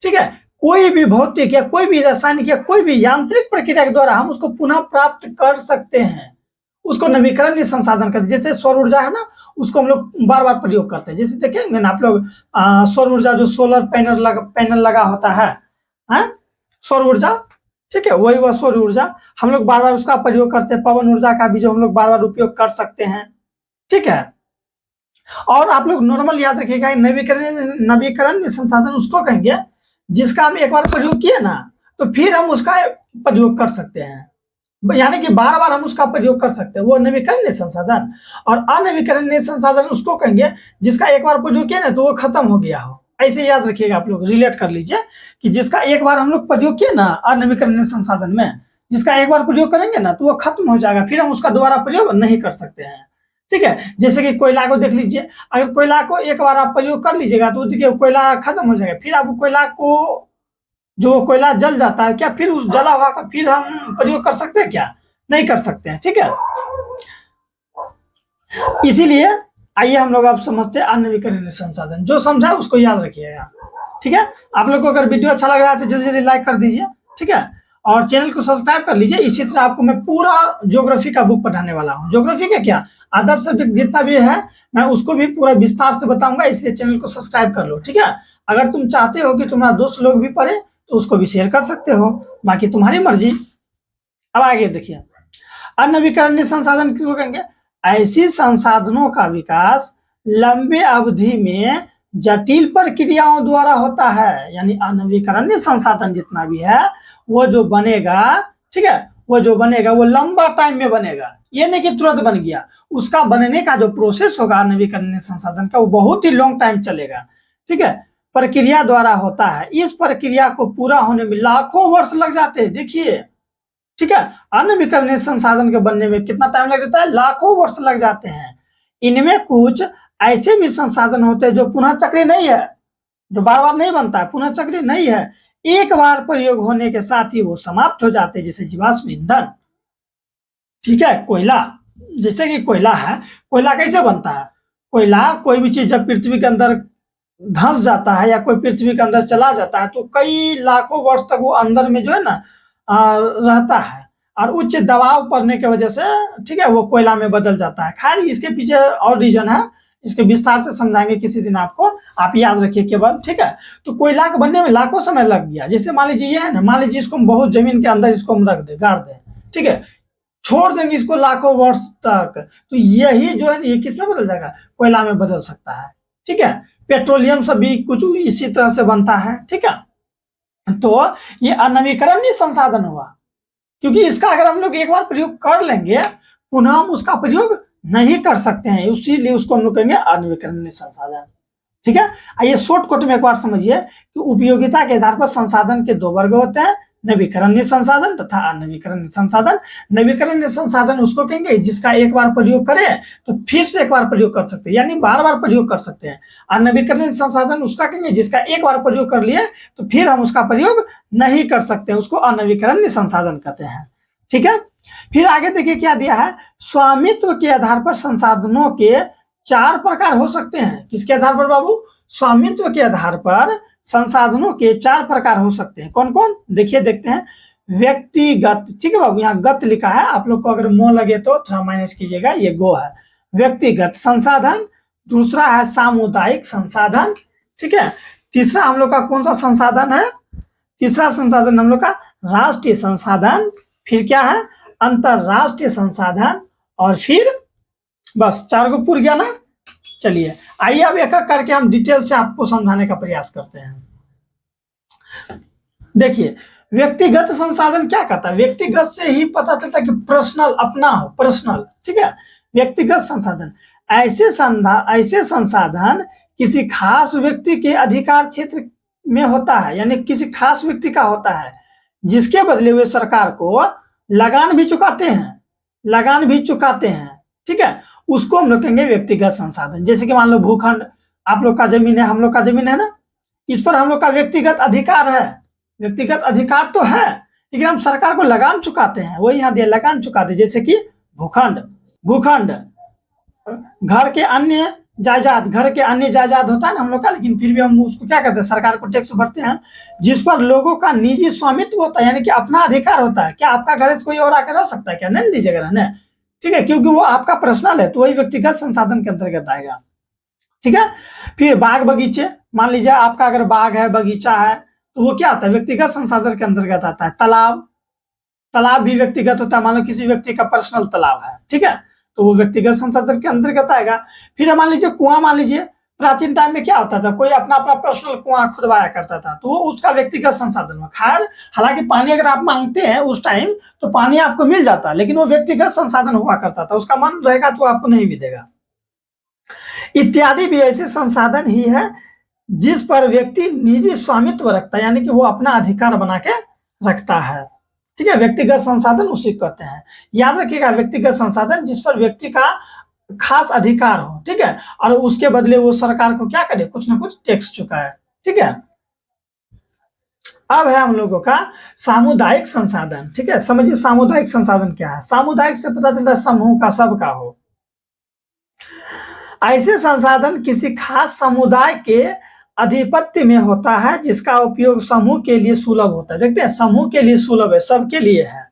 ठीक है, कोई भी भौतिक या कोई भी रासायनिक या कोई भी यांत्रिक प्रक्रिया के द्वारा हम उसको पुनः प्राप्त कर सकते हैं, उसको नवीकरणीय संसाधन कहते हैं। जैसे सौर ऊर्जा है ना, उसको हम लोग बार बार प्रयोग करते हैं। जैसे देखेंगे ना आप लोग, सौर ऊर्जा जो सोलर पैनल लगा होता है, सौर ऊर्जा, ठीक है, वही वह सौर ऊर्जा हम लोग बार बार उसका प्रयोग करते हैं। पवन ऊर्जा का भी जो हम लोग बार बार उपयोग कर सकते हैं। ठीक है, और आप लोग नॉर्मल याद रखिएगा, नवीकरणीय संसाधन उसको कहेंगे जिसका हम एक बार प्रयोग किए ना, तो फिर हम उसका प्रयोग कर सकते हैं, यानी कि बार बार हम उसका प्रयोग कर सकते हैं, वो नवीकरणीय संसाधन। और अनवीकरणीय संसाधन उसको कहेंगे जिसका एक बार प्रयोग किया ना तो वो खत्म हो गया हो। ऐसे याद रखिएगा, आप लोग रिलेट कर लीजिए कि जिसका एक बार हम लोग प्रयोग किए ना अनवीकरणीय संसाधन में, जिसका एक बार प्रयोग करेंगे ना तो वो खत्म हो जाएगा, फिर हम उसका दोबारा प्रयोग नहीं कर सकते हैं। ठीक है, जैसे कि कोयला को देख लीजिए, अगर कोयला को एक बार आप प्रयोग कर लीजिएगा तो देखिए कोयला खत्म हो जाएगा, फिर आप कोयला को, जो कोयला जल जाता है, क्या फिर उस जला हुआ का फिर हम प्रयोग कर सकते हैं? क्या नहीं कर सकते हैं। ठीक है, इसीलिए आइए हम लोग अब समझते हैं अनवीकरणीय संसाधन। जो समझा उसको याद रखिएगा। ठीक है, आप लोग को अगर वीडियो अच्छा लग रहा है तो जल्दी जल्दी लाइक कर दीजिए। ठीक है, और चैनल को सब्सक्राइब कर लीजिए। इसी तरह आपको मैं पूरा ज्योग्राफी का बुक पढ़ाने वाला हूँ। ज्योग्राफी का क्या, अदर सब्जेक्ट जितना भी है मैं उसको भी पूरा विस्तार से बताऊंगा, इसलिए चैनल को सब्सक्राइब कर लो। ठीक है, अगर तुम चाहते हो कि तुम्हारा दोस्त लोग भी पढ़े तो उसको भी शेयर कर सकते हो, बाकी तुम्हारी मर्जी। अब आगे देखिए, अनवीकरणीय संसाधन किसको कहेंगे? ऐसी संसाधनों का विकास लंबे अवधि में जटिल प्रक्रियाओं द्वारा होता है। यानी अनवीकरणीय संसाधन जितना भी है वो जो बनेगा, ठीक है, वो जो बनेगा वो लंबा टाइम में बनेगा, ये नहीं कि तुरंत बन गया। उसका बनने का जो प्रोसेस होगा नवीकरणीय संसाधन का वो बहुत ही लॉन्ग टाइम चलेगा। ठीक है, प्रक्रिया द्वारा होता है। इस प्रक्रिया को पूरा होने में लाखों वर्ष लग जाते हैं। देखिए, ठीक है, अनवीकरणीय संसाधन के बनने में कितना टाइम लग जाता है? लाखों वर्ष लग जाते हैं। इनमें कुछ ऐसे भी संसाधन होते हैं जो पुनः चक्रीय नहीं है, जो बार बार नहीं बनता है, पुनः चक्रीय नहीं है। एक बार प्रयोग होने के साथ ही वो समाप्त हो जाते हैं, जैसे जीवाश्म ईंधन। ठीक है, कोयला, जैसे कि कोयला है, कोयला कैसे बनता है? कोयला कोई भी चीज जब पृथ्वी के अंदर धंस जाता है या कोई पृथ्वी के अंदर चला जाता है तो कई लाखों वर्ष तक वो अंदर में जो है ना रहता है, और उच्च दबाव पड़ने की वजह से, ठीक है, वो कोयला में बदल जाता है। खैर इसके पीछे और रीजन है, इसके विस्तार से समझाएंगे किसी दिन आपको, आप याद रखिए केवल। ठीक है, तो कोयला के बनने में लाखों समय लग गया। जैसे मान लीजिए ये है ना, मान लीजिए इसको हम बहुत जमीन के अंदर इसको हम रख दे, गाड़ दे, ठीक है, छोड़ देंगे इसको लाखों वर्ष तक, तो यही जो है ये किसमें बदल जाएगा? कोयला में बदल सकता है। ठीक है, पेट्रोलियम से भी कुछ इसी तरह से बनता है। ठीक है, तो ये अनवीकरणीय संसाधन हुआ, क्योंकि इसका अगर हम लोग एक बार प्रयोग कर लेंगे, पुनः हम उसका प्रयोग नहीं कर सकते हैं, इसीलिए उसको हम लोग कहेंगे अनवीकरणीय संसाधन। ठीक है, आइए शॉर्टकट में एक बार समझिए कि उपयोगिता के आधार पर संसाधन के दो वर्ग होते हैं, नवीकरणीय संसाधन तथा अनवीकरणीय संसाधन। नवीकरणीय संसाधन उसको कहेंगे जिसका एक बार प्रयोग करें तो फिर से एक बार प्रयोग कर सकते हैं, यानी बार बार प्रयोग कर सकते हैं। अनवीकरणीय संसाधन उसका कहेंगे जिसका एक बार प्रयोग कर लिए तो फिर हम उसका प्रयोग नहीं कर सकते, उसको अनवीकरणीय संसाधन कहते हैं। ठीक है, फिर आगे देखिए क्या दिया है, स्वामित्व के आधार पर संसाधनों के 4 प्रकार हो सकते हैं। किसके आधार पर बाबू? स्वामित्व के आधार पर संसाधनों के 4 प्रकार हो सकते हैं। कौन कौन? देखिए, देखते हैं। व्यक्तिगत, ठीक है बाबू, यहाँ गत लिखा है, आप लोग को अगर मोह लगे तो थोड़ा माइनस कीजिएगा, ये गो है। व्यक्तिगत संसाधन, दूसरा है सामुदायिक संसाधन। ठीक है, तीसरा हम लोग का कौन सा संसाधन है? तीसरा संसाधन हम लोग का राष्ट्रीय संसाधन। फिर क्या है? अंतरराष्ट्रीय संसाधन। और फिर बस 4 को पूर गया ना। चलिए आइए अब एक एक करके हम डिटेल से आपको समझाने का प्रयास करते हैं। देखिए, व्यक्तिगत संसाधन क्या कहता है? व्यक्तिगत से ही पता चलता है कि पर्सनल, अपना हो, पर्सनल। ठीक है, व्यक्तिगत संसाधन ऐसे संसाधन किसी खास व्यक्ति के अधिकार क्षेत्र में होता है, यानी किसी खास व्यक्ति का होता है, जिसके बदले वे सरकार को लगान भी चुकाते हैं। ठीक है, उसको हम लोग कहेंगे व्यक्तिगत संसाधन। जैसे कि मान लो भूखंड, आप लोग का जमीन है, हम लोग का जमीन है ना, इस पर हम लोग का व्यक्तिगत अधिकार है। व्यक्तिगत अधिकार तो है, लेकिन हम सरकार को लगान चुकाते हैं, वही यहाँ दिया, लगान चुकाते। जैसे कि भूखंड, घर के अन्य जायदाद होता है ना हम लोग का, लेकिन फिर भी हम उसको क्या करते हैं? सरकार को टैक्स भरते हैं, जिस पर लोगों का निजी स्वामित्व होता है, यानी कि अपना अधिकार होता है। क्या आपका घर कोई और आकर रह सकता है? क्या नहीं दीजिएगा रहने। ठीक है, क्योंकि वो आपका पर्सनल है, तो वही व्यक्तिगत संसाधन के अंतर्गत आएगा। ठीक है, फिर बाग बगीचे, मान लीजिए आपका अगर बाग है, बगीचा है, तो वो क्या होता है? व्यक्तिगत संसाधन के अंतर्गत आता है। तालाब भी व्यक्तिगत होता है, मान लो किसी व्यक्ति का पर्सनल तालाब है, ठीक है, तो वो व्यक्तिगत संसाधन के अंतर्गत आएगा। फिर मान लीजिए कुआं, मान लीजिए प्राचीन टाइम में क्या होता था, कोई अपना अपना पर्सनल कुआं खुदवाया करता था, तो वो उसका व्यक्तिगत संसाधन है। खैर हालांकि पानी अगर आप मांगते हैं उस टाइम तो पानी आपको मिल जाता, लेकिन वो व्यक्तिगत संसाधन हुआ करता था, उसका मन रहेगा तो आपको नहीं भी देगा। इत्यादि भी ऐसे संसाधन ही है जिस पर व्यक्ति निजी स्वामित्व रखता है, यानी कि वो अपना अधिकार बना के रखता है। ठीक है, व्यक्तिगत संसाधन उसी कहते हैं। याद रखिएगा, व्यक्तिगत संसाधन जिस पर व्यक्ति का खास अधिकार हो। ठीक है, और उसके बदले वो सरकार को क्या करे? कुछ ना कुछ टैक्स चुकाए। ठीक है, अब है हम लोगों का सामुदायिक संसाधन। ठीक है, समझिए सामुदायिक संसाधन क्या है। सामुदायिक से पता चलता है समूह का, सबका हो। ऐसे संसाधन किसी खास समुदाय के अधिपत्य में होता है, जिसका उपयोग समूह के लिए सुलभ होता है। देखते हैं, समूह के लिए सुलभ है, सबके लिए है।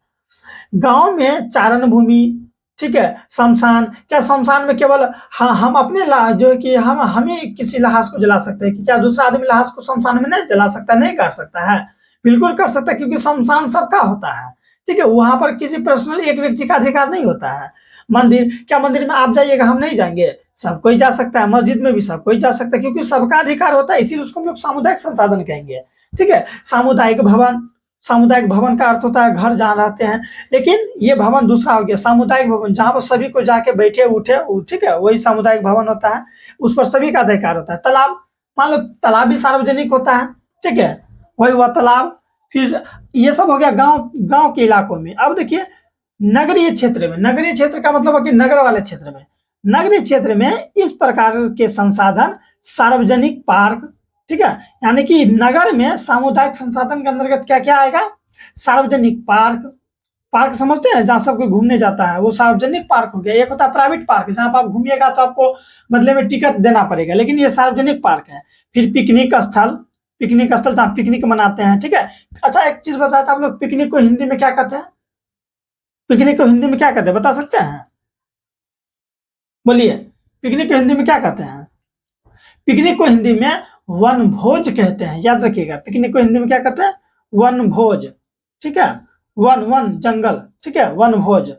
गांव में चारण भूमि, ठीक है, शमशान, क्या शमशान में केवल हम अपने जो कि हमें किसी लाश को जला सकते हैं कि क्या दूसरा आदमी लाश को शमशान में नहीं जला सकता? नहीं कर सकता है, बिल्कुल कर सकता है, क्योंकि शमशान सबका होता है। ठीक है, वहां पर किसी पर्सनल एक व्यक्ति का अधिकार नहीं होता है। मंदिर, क्या मंदिर में आप जाइएगा, हम नहीं जाएंगे? सब कोई जा सकता है, मस्जिद में भी सब कोई जा सकता है, क्योंकि सबका अधिकार होता है, इसीलिए उसको हम लोग सामुदायिक संसाधन कहेंगे। ठीक है, सामुदायिक भवन का अर्थ होता है घर जहाँ रहते हैं, लेकिन ये भवन दूसरा हो गया। सामुदायिक भवन जहाँ पर सभी को जाके बैठे उठे, ठीक है, वही सामुदायिक भवन होता है, उस पर सभी का अधिकार होता है। तालाब, मान लो तालाब भी सार्वजनिक होता है। ठीक है, वही हुआ तालाब। फिर ये सब हो गया गांव के इलाकों में। अब देखिए नगरीय क्षेत्र में, नगरीय क्षेत्र का मतलब है कि नगर वाले क्षेत्र में, नगरीय क्षेत्र में इस प्रकार के संसाधन सार्वजनिक पार्क, ठीक है। यानी कि नगर में सामुदायिक संसाधन के अंतर्गत क्या क्या आएगा? सार्वजनिक पार्क, पार्क समझते हैं जहाँ सब कोई घूमने जाता है, वो सार्वजनिक पार्क हो गया। एक होता है प्राइवेट पार्क, जहाँ पर आप घूमिएगा तो आपको बदले में टिकट देना पड़ेगा, लेकिन ये सार्वजनिक पार्क है। फिर पिकनिक स्थल जहाँ पिकनिक मनाते हैं, ठीक है। अच्छा एक चीज बताता आप लोग, पिकनिक को हिंदी में क्या कहते हैं? पिकनिक को हिंदी में क्या कहते हैं, बता सकते हैं? बोलिए, पिकनिक को हिंदी में क्या कहते हैं? पिकनिक को हिंदी में वनभोज कहते हैं, याद रखिएगा। पिकनिक को हिंदी में क्या कहते हैं? वनभोज, ठीक है। वन जंगल, ठीक है, वनभोज।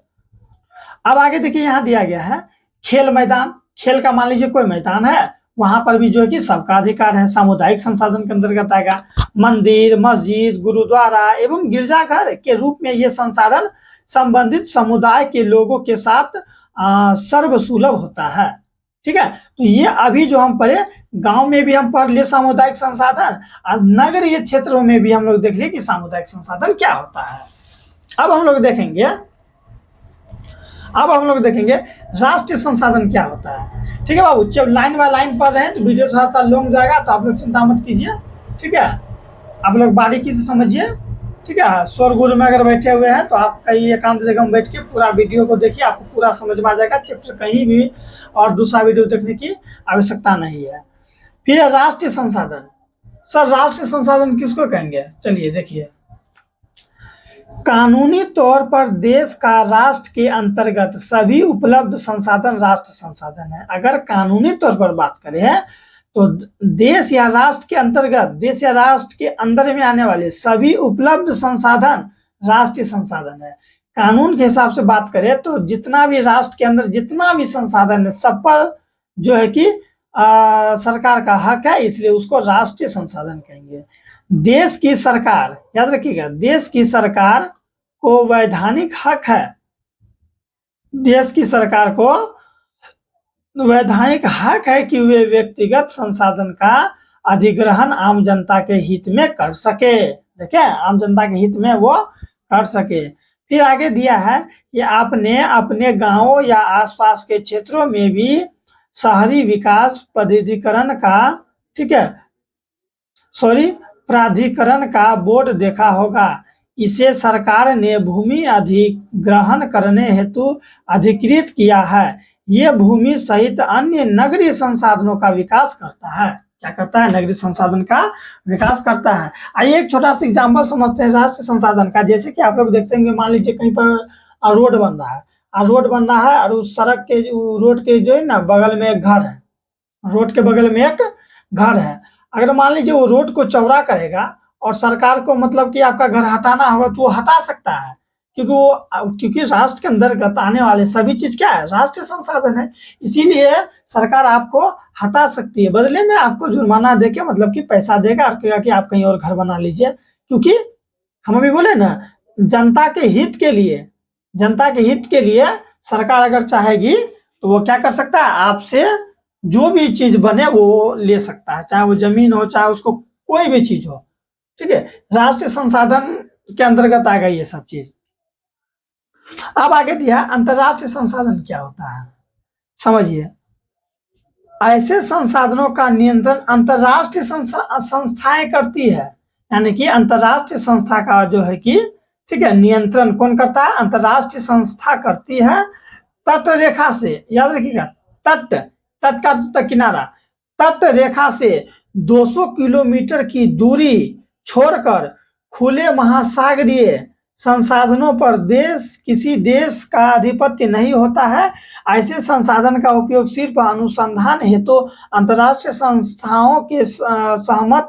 अब आगे देखिए, यहाँ दिया गया है खेल मैदान। खेल का मान लीजिए कोई मैदान है, वहां पर भी जो है कि सबका अधिकार है, सामुदायिक संसाधन के अंतर्गत आएगा। मंदिर, मस्जिद, गुरुद्वारा एवं गिरजाघर के रूप में ये संसाधन संबंधित समुदाय के लोगों के साथ सर्वसुलभ होता है, ठीक है। तो ये अभी जो हम पढ़े, गांव में भी हम पढ़ लिए सामुदायिक संसाधन, और नगरीय क्षेत्रों में भी हम लोग देख लिए कि सामुदायिक संसाधन क्या होता है। अब हम लोग देखेंगे राष्ट्रीय संसाधन क्या होता है, ठीक है बाबू। जब लाइन बाय लाइन पढ़ रहे हैं तो वीडियो थोड़ा सा लॉन्ग जाएगा, तो आप लोग चिंता मत कीजिए, ठीक है। आप लोग बारीकी से समझिए, ठीक है। शोरगुल में अगर बैठे हुए हैं तो आप कहीं एकांत जगह में बैठ के पूरा वीडियो को देखिए, आपको पूरा समझ में आ जाएगा। चैप्टर कहीं भी और दूसरा वीडियो देखने की आवश्यकता नहीं है। फिर राष्ट्रीय संसाधन। सर राष्ट्रीय संसाधन किसको कहेंगे? चलिए देखिए, कानूनी तौर पर देश का राष्ट्र के अंतर्गत सभी उपलब्ध संसाधन राष्ट्र संसाधन है। अगर कानूनी तौर पर बात करें तो देश या राष्ट्र के अंतर्गत, देश या राष्ट्र के अंदर में आने वाले सभी उपलब्ध संसाधन राष्ट्रीय संसाधन है। कानून के हिसाब से बात करें तो जितना भी राष्ट्र के अंदर जितना भी संसाधन है, सब पर जो है कि सरकार का हक है, इसलिए उसको राष्ट्रीय संसाधन कहेंगे। देश की सरकार, याद रखिएगा, देश की सरकार को वैधानिक हक है, देश की सरकार को वैधानिक हक है कि वे व्यक्तिगत संसाधन का अधिग्रहण आम जनता के हित में कर सके। देखिए, आम जनता के हित में वो कर सके। फिर आगे दिया है कि आपने अपने गांवों या आसपास के क्षेत्रों में भी शहरी विकास प्राधिकरण का, ठीक है, प्राधिकरण का बोर्ड देखा होगा। इसे सरकार ने भूमि अधिग्रहण करने हेतु अधिकृत किया है। ये भूमि सहित अन्य नगरीय संसाधनों का विकास करता है। क्या करता है? नगरीय संसाधन का विकास करता है। आइए एक छोटा सा एग्जाम्पल समझते हैं राष्ट्रीय संसाधन का। जैसे कि आप लोग देखते होंगे, मान लीजिए कहीं पर रोड बन रहा है, और उस सड़क के रोड के जो है ना बगल में एक घर है, रोड के बगल में एक घर है। अगर मान लीजिए वो रोड को चौड़ा करेगा और सरकार को मतलब कि आपका घर हटाना होगा तो वो हटा सकता है, क्योंकि राष्ट्र के अंतर्गत आने वाले सभी चीज क्या है? राष्ट्रीय संसाधन है। इसीलिए सरकार आपको हटा सकती है, बदले में आपको जुर्माना देके मतलब कि पैसा देगा और कहेगा कि आप कहीं और घर बना लीजिए। क्योंकि हम अभी बोले ना, जनता के हित के लिए सरकार अगर चाहेगी तो वो क्या कर सकता है? आपसे जो भी चीज बने वो ले सकता है, चाहे वो जमीन हो, चाहे उसको कोई भी चीज हो, ठीक है। राष्ट्रीय संसाधन के अंतर्गत आ गई ये सब चीज। अब आगे दिया अंतरराष्ट्रीय संसाधन क्या होता है, समझिए। ऐसे संसाधनों का नियंत्रण अंतरराष्ट्रीय संस्थाएं करती है। यानी कि अंतरराष्ट्रीय संस्था का जो है कि, ठीक है, नियंत्रण कौन करता है? अंतरराष्ट्रीय संस्था करती है। तट रेखा से, याद रखिएगा, तट का तट किनारा, तट रेखा से 200 किलोमीटर की दूरी छोड़कर खुले महासागरीय संसाधनों पर किसी देश का आधिपत्य नहीं होता है। ऐसे संसाधन का उपयोग सिर्फ अनुसंधान हेतु तो अंतरराष्ट्रीय संस्थाओं के सहमत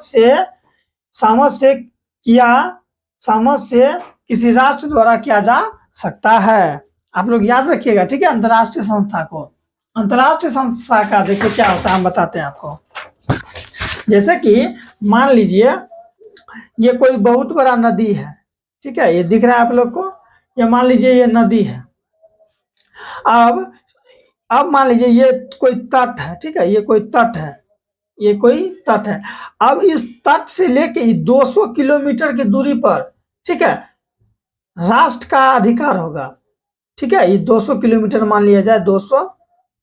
से किसी राष्ट्र द्वारा किया जा सकता है। आप लोग याद रखिएगा, ठीक है। अंतरराष्ट्रीय संस्था को, अंतरराष्ट्रीय संस्था का देखिए क्या होता है, हम बताते हैं आपको। जैसे कि मान लीजिए ये कोई बहुत बड़ा नदी है, ठीक है, ये दिख रहा है आप लोग को, ये मान लीजिए ये नदी है। अब मान लीजिए ये कोई तट है, ठीक है, ये कोई तट है। अब इस तट से लेके 200 किलोमीटर की दूरी पर, ठीक है, राष्ट्र का अधिकार होगा, ठीक है। ये 200 किलोमीटर मान लिया जाए, 200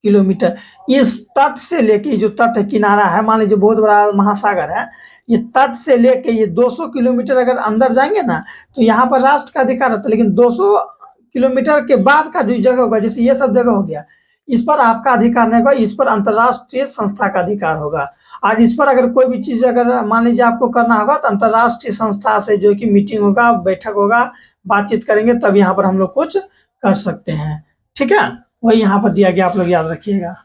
किलोमीटर। इस तट से लेके, जो तट किनारा है, मान लीजिए बहुत बड़ा महासागर है, ये तट से लेके ये 200 किलोमीटर अगर अंदर जाएंगे ना, तो यहाँ पर राष्ट्र का अधिकार होता है। लेकिन 200 किलोमीटर के बाद का जो जगह होगा, जैसे ये सब जगह हो गया, इस पर आपका अधिकार नहीं होगा, इस पर अंतर्राष्ट्रीय संस्था का अधिकार होगा। और इस पर अगर कोई भी चीज अगर मान लीजिए आपको करना होगा, तो अंतर्राष्ट्रीय संस्था से जो कि मीटिंग होगा, बैठक होगा, बातचीत करेंगे, तब यहाँ पर हम लोग कुछ कर सकते हैं। ठीक है, वही यहाँ पर दिया गया, आप लोग याद रखिएगा।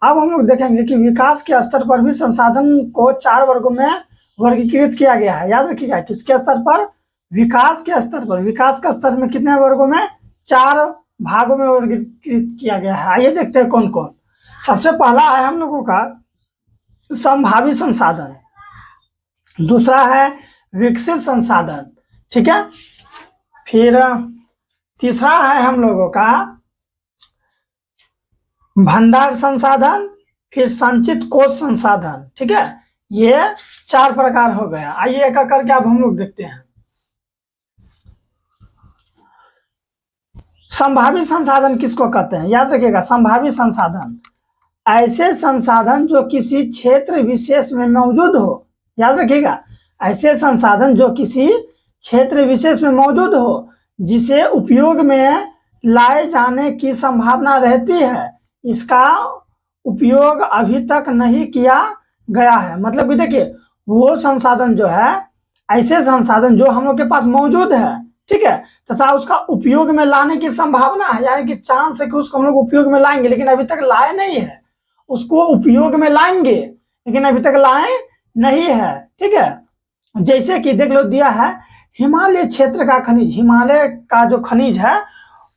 अब हम लोग देखेंगे कि विकास के स्तर पर भी संसाधन को 4 वर्गों में वर्गीकृत किया गया है। याद रखिएगा, किसके स्तर पर? विकास के स्तर पर। विकास का स्तर में कितने वर्गों में? 4 भागों में वर्गीकृत किया गया है। आइए देखते हैं कौन कौन। सबसे पहला है हम लोगों का संभावी संसाधन, दूसरा है विकसित संसाधन, ठीक है, फिर तीसरा है हम लोगों का भंडार संसाधन, फिर संचित कोष संसाधन। ठीक है, ये 4 प्रकार हो गया। आइए एक एक करके अब हम लोग देखते हैं। संभावी संसाधन किसको कहते हैं? याद रखिएगा, संभावी संसाधन ऐसे संसाधन जो किसी क्षेत्र विशेष में मौजूद हो। याद रखिएगा, ऐसे संसाधन जो किसी क्षेत्र विशेष में मौजूद हो, जिसे उपयोग में लाए जाने की संभावना रहती है, इसका उपयोग अभी तक नहीं किया गया है। मतलब कि देखिए, वो संसाधन जो है, ऐसे संसाधन जो हम लोग के पास मौजूद है, ठीक है, तथा उसका उपयोग में लाने की संभावना है, यानी कि चांस है कि उसको हम लोग उपयोग में लाएंगे, लेकिन अभी तक लाए नहीं है। उसको उपयोग में लाएंगे, लेकिन अभी तक लाए नहीं है। ठीक है, जैसे कि देख लो दिया है हिमालय क्षेत्र का खनिज। हिमालय का जो खनिज है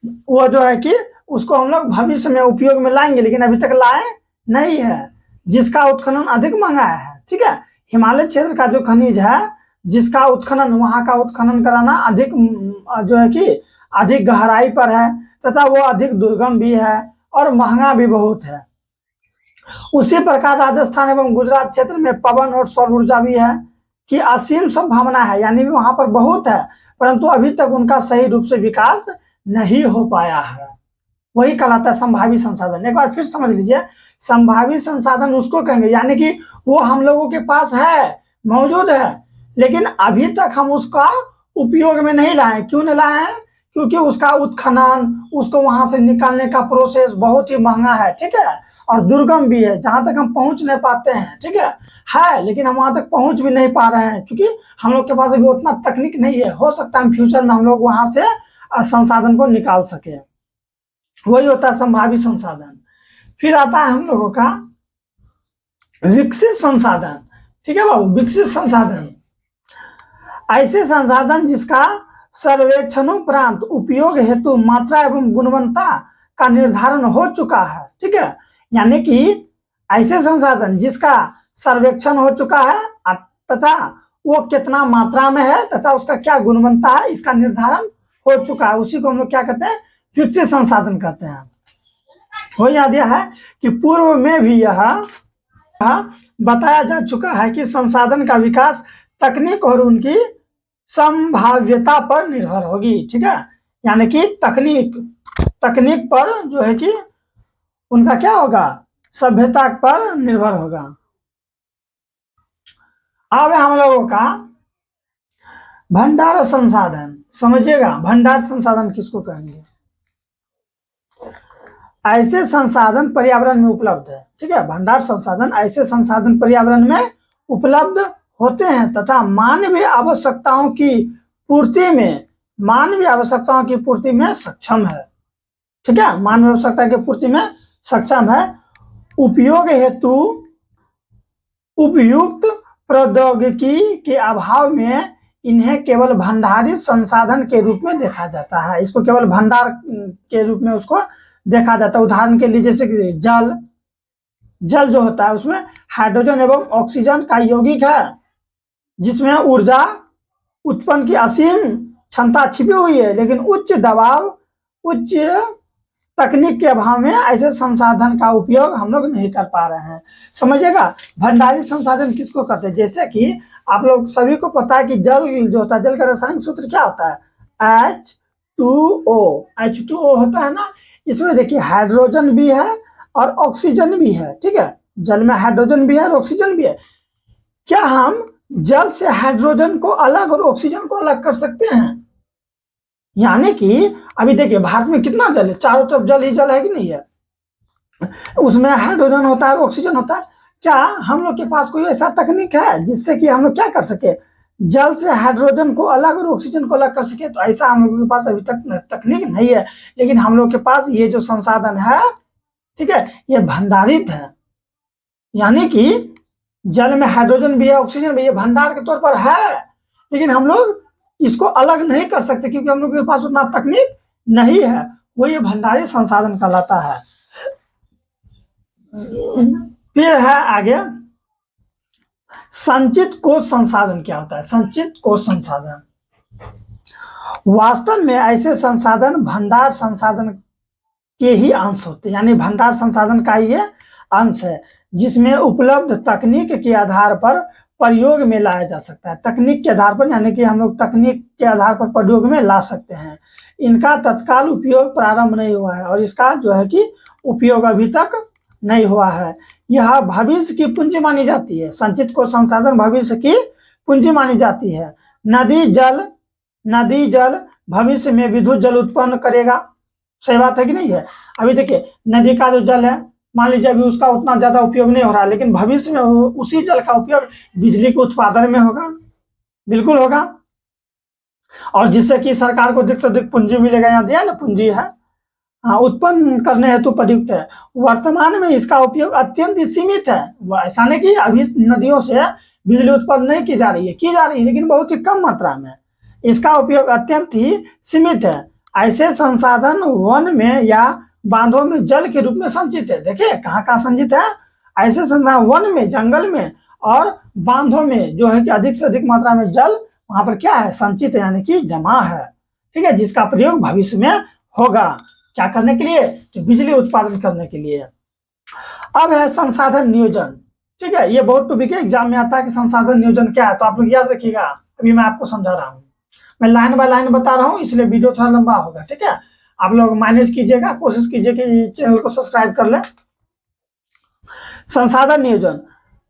वो जो है कि उसको हम लोग भविष्य में उपयोग में लाएंगे, लेकिन अभी तक लाए नहीं है, जिसका उत्खनन अधिक महंगा है। ठीक है, हिमालय क्षेत्र का जो खनिज है, जिसका उत्खनन, वहां का उत्खनन कराना अधिक जो है कि अधिक गहराई पर है, तथा वो अधिक दुर्गम भी है और महंगा भी बहुत है। उसी प्रकार राजस्थान एवं गुजरात क्षेत्र में पवन और सौर ऊर्जा भी है कि असीम संभावना है, यानी वहां पर बहुत है, परंतु अभी तक उनका सही रूप से विकास नहीं हो पाया है। वही कहलाता है संभावी संसाधन। एक बार फिर समझ लीजिए, संभावी संसाधन उसको कहेंगे यानी कि वो हम लोगों के पास है, मौजूद है, लेकिन अभी तक हम उसका उपयोग में नहीं लाए। क्यों नहीं लाए हैं? क्योंकि उसका उत्खनन, उसको वहां से निकालने का प्रोसेस बहुत ही महंगा है। ठीक है, और दुर्गम भी है, जहां तक हम पहुंच नहीं पाते हैं। ठीक है, लेकिन हम वहां तक पहुंच भी नहीं पा रहे हैं, क्योंकि हम लोग के पास अभी उतना तकनीक नहीं है। हो सकता है फ्यूचर में हम लोग वहां से संसाधन को निकाल सके। वही होता है संभावी संसाधन। फिर आता है हम लोगों का विकसित संसाधन। ठीक है बाबू, विकसित संसाधन ऐसे संसाधन जिसका सर्वेक्षणोपरांत उपयोग हेतु मात्रा एवं गुणवत्ता का निर्धारण हो चुका है। ठीक है, यानी कि ऐसे संसाधन जिसका सर्वेक्षण हो चुका है तथा वो कितना मात्रा में है तथा उसका क्या गुणवत्ता है, इसका निर्धारण हो चुका है, उसी को हम लोग क्या कहते हैं? विकसित संसाधन कहते हैं। वो याद यह है कि पूर्व में भी यह बताया जा चुका है कि संसाधन का विकास तकनीक और उनकी संभाव्यता पर निर्भर होगी। ठीक है, यानी कि तकनीक पर जो है कि उनका क्या होगा? सभ्यता पर निर्भर होगा। अब हम लोगों का भंडार संसाधन। समझिएगा, भंडार संसाधन किसको कहेंगे? ऐसे संसाधन पर्यावरण में उपलब्ध है। ठीक है, भंडार संसाधन ऐसे संसाधन पर्यावरण में उपलब्ध होते हैं तथा मानवीय आवश्यकताओं की पूर्ति में सक्षम है। ठीक है, मानवीय आवश्यकता की पूर्ति में सक्षम है। उपयोग हेतु उपयुक्त प्रौद्योगिकी के अभाव में इन्हें केवल भंडारित संसाधन के रूप में देखा जाता है। इसको केवल भंडार के रूप में उसको देखा जाता है। उदाहरण के लिए जैसे कि जल जो होता है उसमें हाइड्रोजन एवं ऑक्सीजन का यौगिक है, जिसमें ऊर्जा उत्पन्न की असीम क्षमता छिपी हुई है, लेकिन उच्च दबाव, उच्च तकनीक के अभाव में ऐसे संसाधन का उपयोग हम लोग नहीं कर पा रहे हैं। समझिएगा, भंडारित संसाधन किसको कहते हैं? जैसे कि आप लोग सभी को पता है कि जल जो होता है, जल का रासायनिक सूत्र क्या होता है? H2O होता है ना। इसमें देखिए हाइड्रोजन भी है और ऑक्सीजन भी है, ठीक है, जल में हाइड्रोजन भी है और ऑक्सीजन भी है। क्या हम जल से हाइड्रोजन को अलग और ऑक्सीजन को अलग कर सकते हैं? यानी कि अभी देखिए भारत में कितना जल है, चारों तरफ जल ही जल है कि नहीं है, उसमें हाइड्रोजन होता है और ऑक्सीजन होता है। क्या हम लोग के पास कोई ऐसा तकनीक है जिससे कि हम लोग क्या कर सके, जल से हाइड्रोजन को अलग और ऑक्सीजन को अलग कर सके? तो ऐसा हम लोगों के पास अभी तक तकनीक नहीं है, लेकिन हम लोग के पास ये जो संसाधन है, ठीक है, ये भंडारित है। यानी कि जल में हाइड्रोजन भी है, ऑक्सीजन भी है, भंडार के तौर पर है, लेकिन हम लोग इसको अलग नहीं कर सकते क्योंकि हम लोग के पास उतना तकनीक नहीं है। वो ये भंडारित संसाधन कहलाता है। फिर है आगे संचित कोश संसाधन। क्या होता है संचित कोश संसाधन? वास्तव में ऐसे संसाधन भंडार संसाधन के ही अंश होते हैं, यानी भंडार संसाधन का ही ये अंश है जिसमें उपलब्ध तकनीक के आधार पर प्रयोग में लाया जा सकता है। तकनीक के आधार पर, यानी कि हम लोग तकनीक के आधार पर प्रयोग में ला सकते हैं। इनका तत्काल उपयोग प्रारंभ नहीं हुआ है और इसका जो है कि उपयोग अभी तक नहीं हुआ है। यह भविष्य की पूंजी मानी जाती है। संचित कोश संसाधन भविष्य की पूंजी मानी जाती है। नदी जल भविष्य में विद्युत जल उत्पन्न करेगा। सही बात है कि नहीं है? अभी देखिए नदी का जो जल है, मान लीजिए अभी उसका उतना ज्यादा उपयोग नहीं हो रहा, लेकिन भविष्य में उसी जल का उपयोग बिजली के उत्पादन में होगा, बिल्कुल होगा, और जिससे कि सरकार को अधिक से अधिक पूंजी मिलेगा। यहाँ दिया ना पूंजी है, हाँ, उत्पन्न करने हेतु प्रयुक्त है। वर्तमान में इसका उपयोग अत्यंत सीमित है। ऐसा नहीं कि अभी नदियों से बिजली उत्पन्न नहीं की जा रही है, की जा रही है, लेकिन बहुत ही कम मात्रा में। इसका उपयोग अत्यंत ही सीमित है। ऐसे संसाधन वन में या बांधों में जल के रूप में संचित है। देखिए कहाँ कहाँ संचित है, ऐसे संसाधन वन में, जंगल में और बांधों में जो है कि अधिक से अधिक मात्रा में जल वहां पर क्या है, संचित है, यानी कि जमा है, ठीक है, जिसका प्रयोग भविष्य में होगा। क्या करने के लिए? तो बिजली उत्पादन करने के लिए। अब है संसाधन नियोजन, ठीक है, ये बहुत टॉपिक है, एग्जाम में आता है कि संसाधन नियोजन क्या है, तो आप लोग याद रखिएगा। अभी मैं आपको समझा रहा हूँ, मैं लाइन बाय लाइन बता रहा हूँ, इसलिए वीडियो थोड़ा लंबा होगा, ठीक है। आप लोग मैनेज कीजिएगा, कोशिश कीजिए कि चैनल को सब्सक्राइब कर लें। संसाधन नियोजन,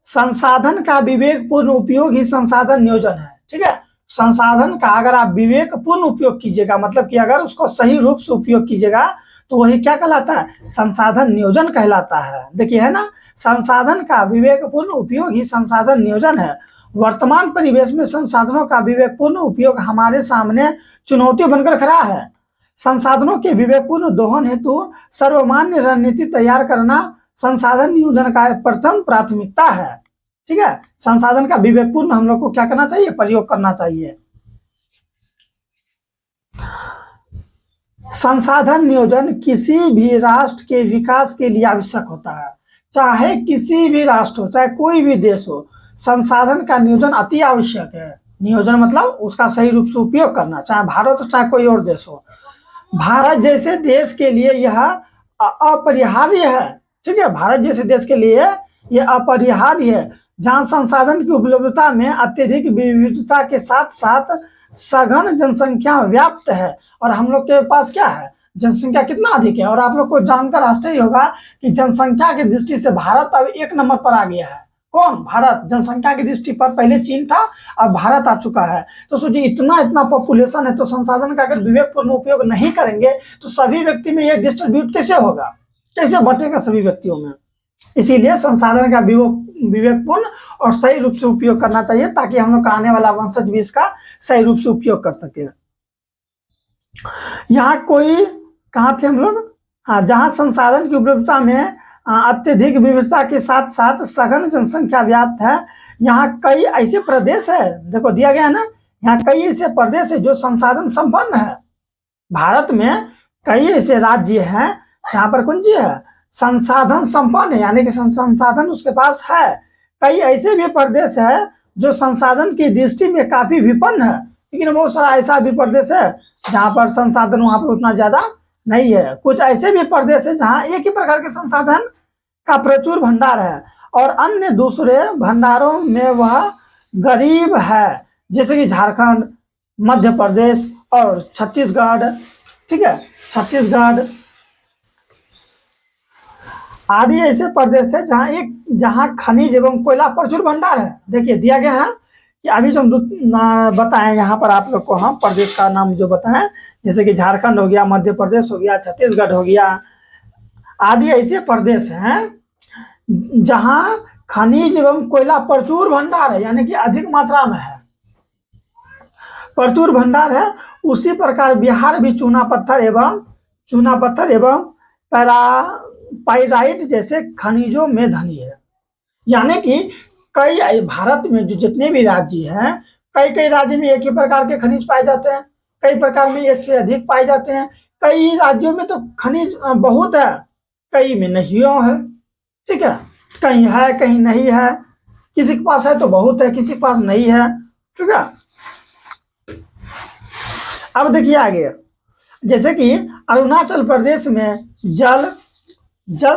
संसाधन का विवेकपूर्ण उपयोग ही संसाधन नियोजन है, ठीक है। संसाधन का अगर आप विवेकपूर्ण उपयोग कीजिएगा, मतलब कि अगर उसको सही रूप से उपयोग कीजिएगा, तो वही क्या कहलाता है, संसाधन नियोजन कहलाता है। देखिए है ना, संसाधन का विवेकपूर्ण उपयोग ही संसाधन नियोजन है। वर्तमान परिवेश में संसाधनों का विवेकपूर्ण उपयोग हमारे सामने चुनौती बनकर खड़ा है। संसाधनों के विवेकपूर्ण दोहन हेतु सर्वमान्य रणनीति तैयार करना संसाधन नियोजन का प्रथम प्राथमिकता है, ठीक है। संसाधन का विवेकपूर्ण हम लोग को क्या करना चाहिए, प्रयोग करना चाहिए। संसाधन नियोजन किसी भी राष्ट्र के विकास के लिए आवश्यक होता है। चाहे किसी भी राष्ट्र हो, चाहे कोई भी देश हो, संसाधन का नियोजन अति आवश्यक है। नियोजन मतलब उसका सही रूप से उपयोग करना, चाहे भारत हो चाहे कोई और देश हो। भारत जैसे देश के लिए यह अपरिहार्य है, ठीक है, भारत जैसे देश के लिए यह अपरिहार्य है, जहाँ संसाधन की उपलब्धता में अत्यधिक विविधता के साथ साथ सघन जनसंख्या व्याप्त है। और हम लोग के पास क्या है, जनसंख्या कितना अधिक है। और आप लोग को जानकर आश्चर्य होगा कि जनसंख्या की दृष्टि से भारत अब 1 नंबर पर आ गया है। कौन? भारत। जनसंख्या की दृष्टि पर पहले चीन था, अब भारत आ चुका है। तो सोचिए इतना पॉपुलेशन है, तो संसाधन का अगर विवेकपूर्ण उपयोग नहीं करेंगे तो सभी व्यक्ति में ये डिस्ट्रीब्यूट कैसे होगा, कैसे बटेगा सभी व्यक्तियों में। इसीलिए संसाधन का विवेकपूर्ण और सही रूप से उपयोग करना चाहिए, ताकि हम लोग का आने वाला वंशज भी इसका सही रूप से उपयोग कर सके। यहाँ कोई कहाँ थे हम लोग, हाँ, जहाँ संसाधन की उपलब्धता में अत्यधिक विविधता के साथ साथ सघन जनसंख्या व्याप्त है। यहाँ कई ऐसे प्रदेश है, देखो दिया गया है ना, यहाँ कई ऐसे प्रदेश है जो संसाधन संपन्न है। भारत में कई ऐसे राज्य हैं जहाँ पर कौन सी है, संसाधन संपन्न है, यानी कि संसाधन उसके पास है। कई ऐसे भी प्रदेश है जो संसाधन की दृष्टि में काफी विपन्न है, लेकिन बहुत सारा ऐसा भी प्रदेश है जहाँ पर संसाधन वहां पर उतना ज्यादा नहीं है। कुछ ऐसे भी प्रदेश है जहाँ एक ही प्रकार के संसाधन का प्रचुर भंडार है और अन्य दूसरे भंडारों में वह गरीब है, जैसे कि झारखंड, मध्य प्रदेश और छत्तीसगढ़, ठीक है, छत्तीसगढ़ आदि ऐसे प्रदेश है जहाँ खनिज एवं कोयला प्रचुर भंडार है। देखिए दिया गया है कि अभी जो हम बताएं यहाँ पर आप लोग को, हम प्रदेश का नाम जो बताएं, जैसे कि झारखंड हो गया, मध्य प्रदेश हो गया, छत्तीसगढ़ हो गया, आदि ऐसे प्रदेश हैं जहाँ खनिज एवं कोयला प्रचुर भंडार है, यानी कि अधिक मात्रा में है, प्रचुर भंडार है। उसी प्रकार बिहार भी चूना पत्थर एवं पाइराइट जैसे खनिजों में धनी है। यानी कि कई भारत में जो जितने भी राज्य हैं, कई कई राज्य में एक ही प्रकार के खनिज पाए जाते हैं, कई प्रकार में एक से अधिक पाए जाते हैं। कई राज्यों में तो खनिज बहुत है, कई में नहीं है, ठीक है, कहीं है कहीं नहीं है, किसी के पास है तो बहुत है, किसी के पास नहीं है, ठीक है। अब देखिए आगे, जैसे कि अरुणाचल प्रदेश में जल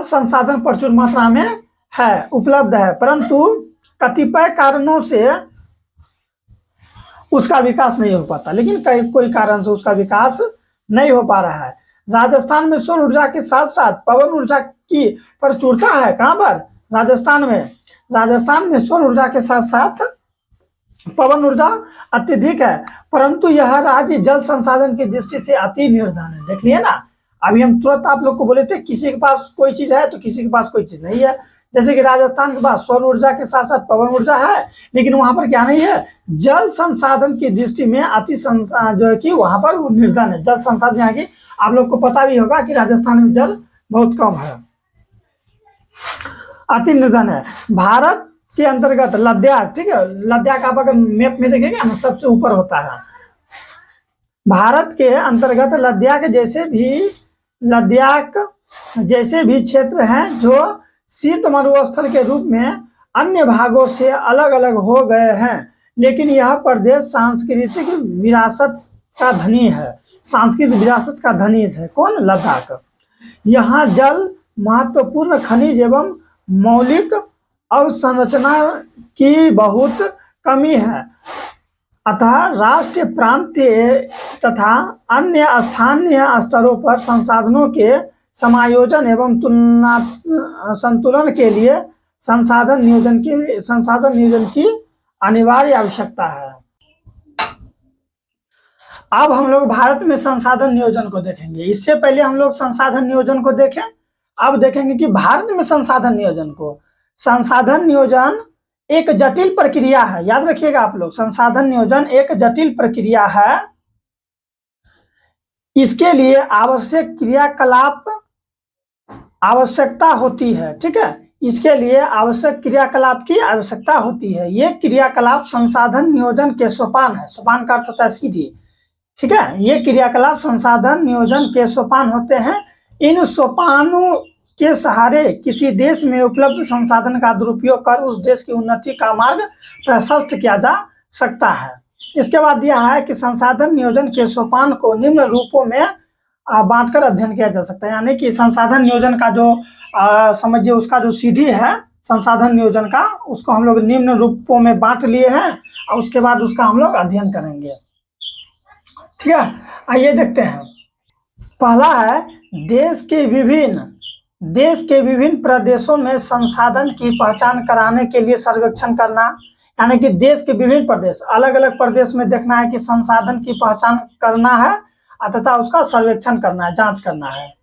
संसाधन प्रचुर मात्रा में है, उपलब्ध है, परंतु कतिपय कारणों से उसका विकास नहीं हो पाता, लेकिन कोई कारण से उसका विकास नहीं हो पा रहा है। राजस्थान में सौर ऊर्जा के साथ साथ पवन ऊर्जा की प्रचुरता है। कहां पर? राजस्थान में सौर ऊर्जा के साथ साथ पवन ऊर्जा अत्यधिक है, परंतु यह राज्य जल संसाधन की दृष्टि से अति निर्धन है। देख लिए ना, अभी हम तुरंत आप लोग को बोले थे किसी के पास कोई चीज है तो किसी के पास कोई चीज नहीं है। जैसे कि राजस्थान के पास सौर ऊर्जा के साथ साथ पवन ऊर्जा है, लेकिन वहां पर क्या नहीं है, जल संसाधन की दृष्टि में अति जो है कि वहां पर निर्धन है। जल संसाधन यहाँ की आप लोग को पता भी होगा कि राजस्थान में जल बहुत कम है, अति निर्धन है। भारत के अंतर्गत लद्दाख, ठीक है, लद्दाख आप अगर मैप में देखेंगे ना सबसे ऊपर होता है। भारत के अंतर्गत लद्दाख जैसे भी क्षेत्र हैं जो शीत मरुस्थल के रूप में अन्य भागों से अलग अलग हो गए हैं, लेकिन यह प्रदेश सांस्कृतिक विरासत का धनी है, सांस्कृतिक विरासत का धनी है। कौन? लद्दाख। यहाँ जल, महत्वपूर्ण खनिज एवं मौलिक अवसंरचना की बहुत कमी है, अतः राष्ट्रीय, प्रांतीय तथा अन्य स्थानीय स्तरों पर संसाधनों के समायोजन एवं संतुलन के लिए संसाधन नियोजन की अनिवार्य आवश्यकता है। अब हम लोग भारत में संसाधन नियोजन को देखेंगे। इससे पहले हम लोग संसाधन नियोजन को देखें, अब देखेंगे कि भारत में संसाधन नियोजन को। संसाधन नियोजन एक जटिल प्रक्रिया है, याद रखिएगा आप लोग, संसाधन नियोजन एक जटिल प्रक्रिया है। इसके लिए आवश्यक क्रियाकलाप आवश्यकता होती है, ठीक है, इसके लिए आवश्यक क्रियाकलाप की आवश्यकता होती है। ये क्रियाकलाप संसाधन नियोजन के सोपान है। सोपान का अर्थ होता है सीढ़ी, ठीक है, ये क्रियाकलाप संसाधन नियोजन के सोपान होते हैं। इन सोपानों के सहारे किसी देश में उपलब्ध संसाधन का दुरुपयोग कर उस देश की उन्नति का मार्ग प्रशस्त किया जा सकता है। इसके बाद दिया है कि संसाधन नियोजन के सोपान को निम्न रूपों में बांटकर अध्ययन किया जा सकता है। यानी कि संसाधन नियोजन का जो समझिए उसका जो सीढ़ी है संसाधन नियोजन का, उसको हम लोग निम्न रूपों में बांट लिए हैं और उसके बाद उसका हम लोग अध्ययन करेंगे, ठीक है। आइए देखते हैं। पहला है देश के विभिन्न प्रदेशों में संसाधन की पहचान कराने के लिए सर्वेक्षण करना। यानी कि देश के विभिन्न प्रदेश, अलग अलग प्रदेश में देखना है कि संसाधन की पहचान करना है तथा उसका सर्वेक्षण करना है, जांच करना है।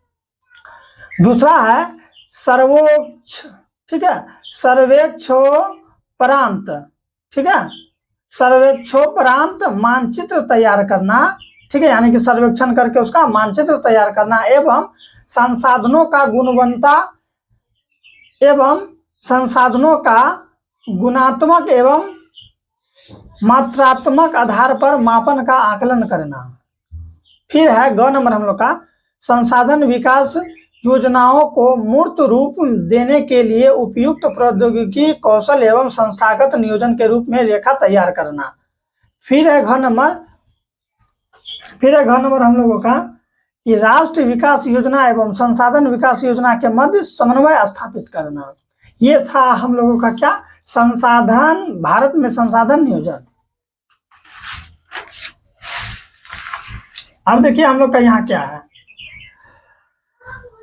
दूसरा है सर्वोच्च, ठीक है, सर्वेक्षोपरांत, ठीक है, सर्वेक्षोपरांत मानचित्र तैयार करना, ठीक है, यानी कि सर्वेक्षण करके उसका मानचित्र तैयार करना एवं संसाधनों का गुणवत्ता एवं संसाधनों का गुणात्मक एवं मात्रात्मक आधार पर मापन का आकलन करना। फिर है ग नंबर हम लोग का, संसाधन विकास योजनाओं को मूर्त रूप देने के लिए उपयुक्त प्रौद्योगिकी, कौशल एवं संस्थागत नियोजन के रूप में रेखा तैयार करना। फिर है घ नंबर हम लोगों का कि राष्ट्रीय विकास योजना एवं संसाधन विकास योजना के मध्य समन्वय स्थापित करना। ये था हम लोगों का क्या, संसाधन, भारत में संसाधन नियोजन। अब देखिए हम लोग का यहाँ क्या है,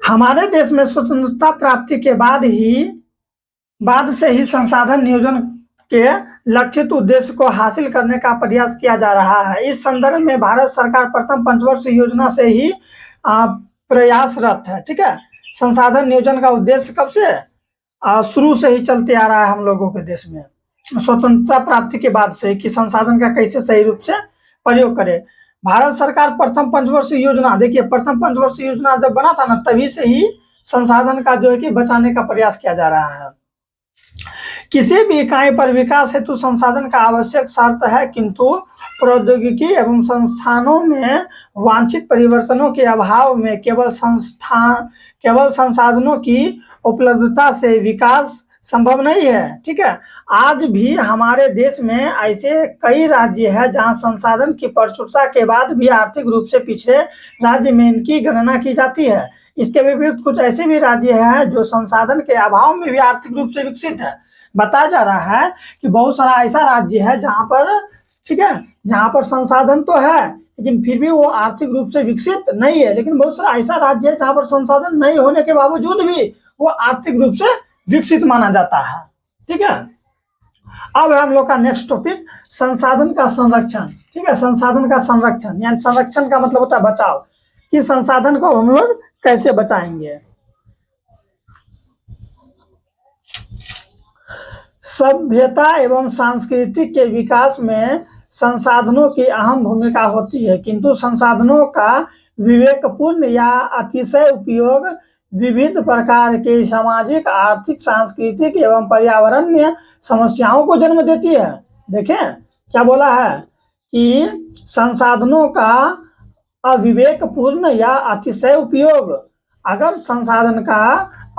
हमारे देश में स्वतंत्रता प्राप्ति के बाद से ही संसाधन नियोजन के लक्षित उद्देश्य को हासिल करने का प्रयास किया जा रहा है। इस संदर्भ में भारत सरकार प्रथम पंचवर्षीय योजना से ही प्रयासरत है। ठीक है, संसाधन नियोजन का उद्देश्य कब से शुरू से ही चलते आ रहा है हम लोगों के देश में, स्वतंत्रता प्राप्ति के बाद से, कि संसाधन का कैसे सही रूप से प्रयोग करें। भारत सरकार प्रथम पंचवर्षीय योजना, देखिए प्रथम पंचवर्षीय योजना जब बना था ना, तभी से ही संसाधन का जो है कि बचाने का प्रयास किया जा रहा है। किसी भी इकाई पर विकास हेतु संसाधन का आवश्यक शर्त है, किंतु प्रौद्योगिकी एवं संस्थानों में वांछित परिवर्तनों के अभाव में केवल संसाधनों की उपलब्धता से विकास संभव नहीं है। ठीक है, आज भी हमारे देश में ऐसे कई राज्य हैं जहां संसाधन की प्रचुरता के बाद भी आर्थिक रूप से पिछड़े राज्य में इनकी गणना की जाती है। इसके विपरीत कुछ ऐसे भी राज्य हैं जो संसाधन के अभाव में भी आर्थिक रूप से विकसित है। बताया जा रहा है कि बहुत सारा ऐसा राज्य है जहां पर, ठीक है, जहां पर संसाधन तो है लेकिन फिर भी वो आर्थिक रूप से विकसित नहीं है। लेकिन बहुत सारा ऐसा राज्य है जहां पर संसाधन नहीं होने के बावजूद भी वो आर्थिक रूप से विकसित माना जाता है। ठीक है, अब हम लोग का नेक्स्ट टॉपिक संसाधन का संरक्षण। ठीक है, संसाधन का संरक्षण यानी संरक्षण का मतलब होता है बचाव, कि संसाधन को हम लोग कैसे बचाएंगे। सभ्यता एवं सांस्कृतिक के विकास में संसाधनों की अहम भूमिका होती है, किंतु संसाधनों का विवेकपूर्ण या अतिशय उपयोग विविध प्रकार के सामाजिक, आर्थिक, सांस्कृतिक एवं पर्यावरणीय समस्याओं को जन्म देती है। देखें क्या बोला है कि संसाधनों का अविवेकपूर्ण या अतिशय उपयोग, अगर संसाधन का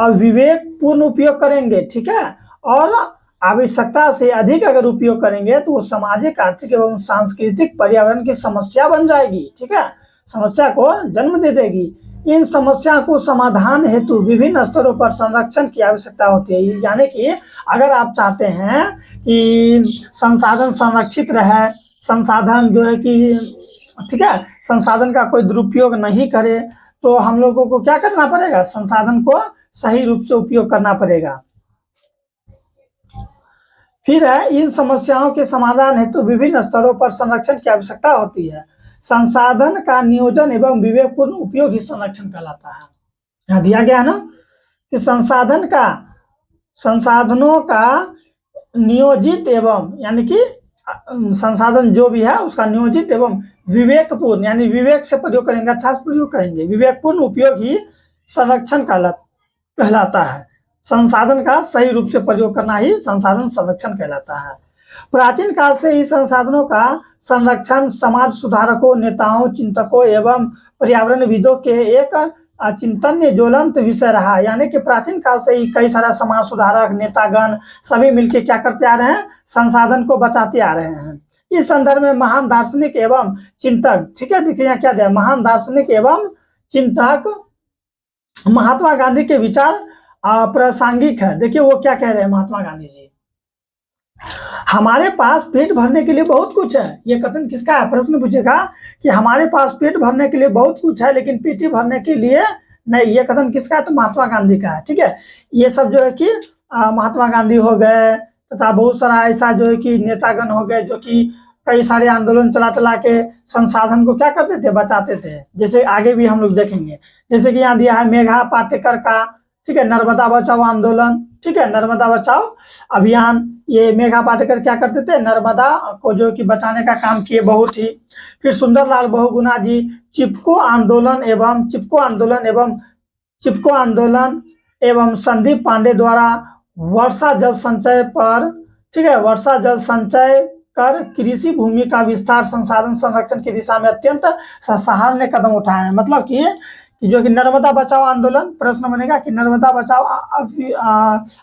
अविवेकपूर्ण उपयोग करेंगे, ठीक है, और आवश्यकता से अधिक अगर उपयोग करेंगे तो वो सामाजिक, आर्थिक एवं सांस्कृतिक पर्यावरण की समस्या बन जाएगी। ठीक है, समस्या को जन्म दे देगी। इन समस्या को समाधान हेतु विभिन्न स्तरों पर संरक्षण की आवश्यकता होती है। यानी कि अगर आप चाहते हैं कि संसाधन संरक्षित रहे, संसाधन जो है कि, ठीक है, संसाधन का कोई दुरुपयोग नहीं करे, तो हम लोगों को क्या करना पड़ेगा, संसाधन को सही रूप से उपयोग करना पड़ेगा। फिर है, इन समस्याओं के समाधान हेतु विभिन्न स्तरों पर संरक्षण की आवश्यकता होती है। संसाधन का नियोजन एवं विवेकपूर्ण उपयोग ही संरक्षण कहलाता है। यहाँ दिया गया है ना कि संसाधनों का नियोजित एवं, यानी कि संसाधन जो भी है उसका नियोजित एवं विवेकपूर्ण, यानी विवेक से प्रयोग करेंगे, अच्छा से प्रयोग करेंगे, विवेकपूर्ण उपयोग ही संरक्षण कहलाता है। संसाधन का सही रूप से प्रयोग करना ही संसाधन संरक्षण कहलाता है। प्राचीन काल से ही संसाधनों का संरक्षण समाज सुधारकों, नेताओं, चिंतकों एवं पर्यावरणविदों के एक चिंतनीय ज्वलंत विषय रहा। यानी कि प्राचीन काल से ही कई सारा समाज सुधारक, नेतागण सभी मिलकर क्या करते आ रहे हैं, संसाधन को बचाते आ रहे हैं। इस संदर्भ में महान दार्शनिक एवं चिंतक, ठीक है, देखिए यहाँ क्या दिया, महान दार्शनिक एवं चिंतक महात्मा गांधी के विचार प्रासंगिक है। देखिए वो क्या कह रहे हैं महात्मा गांधी जी, हमारे पास पेट भरने के लिए बहुत कुछ है। ये कथन किसका है, प्रश्न पूछेगा कि हमारे पास पेट भरने के लिए बहुत कुछ है लेकिन पेट भरने के लिए नहीं, ये कथन किसका है, तो महात्मा गांधी का है। ठीक है, ये सब जो है कि महात्मा गांधी हो गए तथा बहुत सारा ऐसा जो है कि नेतागण हो गए जो कि कई सारे आंदोलन चला के संसाधन को क्या करते थे, बचाते थे। जैसे आगे भी हम लोग देखेंगे, जैसे कि यहाँ दिया है मेघा पाटेकर का, ठीक है, नर्मदा बचाओ आंदोलन, ठीक है, नर्मदा बचाओ अभियान। ये मेघा पाटेकर क्या करते थे, नर्मदा को जो कि बचाने का काम किए बहुत ही। फिर सुंदरलाल बहुगुणा जी चिपको आंदोलन एवं संदीप पांडे द्वारा वर्षा जल संचय पर, ठीक है, वर्षा जल संचय कर कृषि भूमि का विस्तार, संसाधन संरक्षण की दिशा में अत्यंत सराहनीय कदम उठाए हैं। मतलब कि जो कि नर्मदा बचाओ आंदोलन, प्रश्न बनेगा कि नर्मदा बचाओ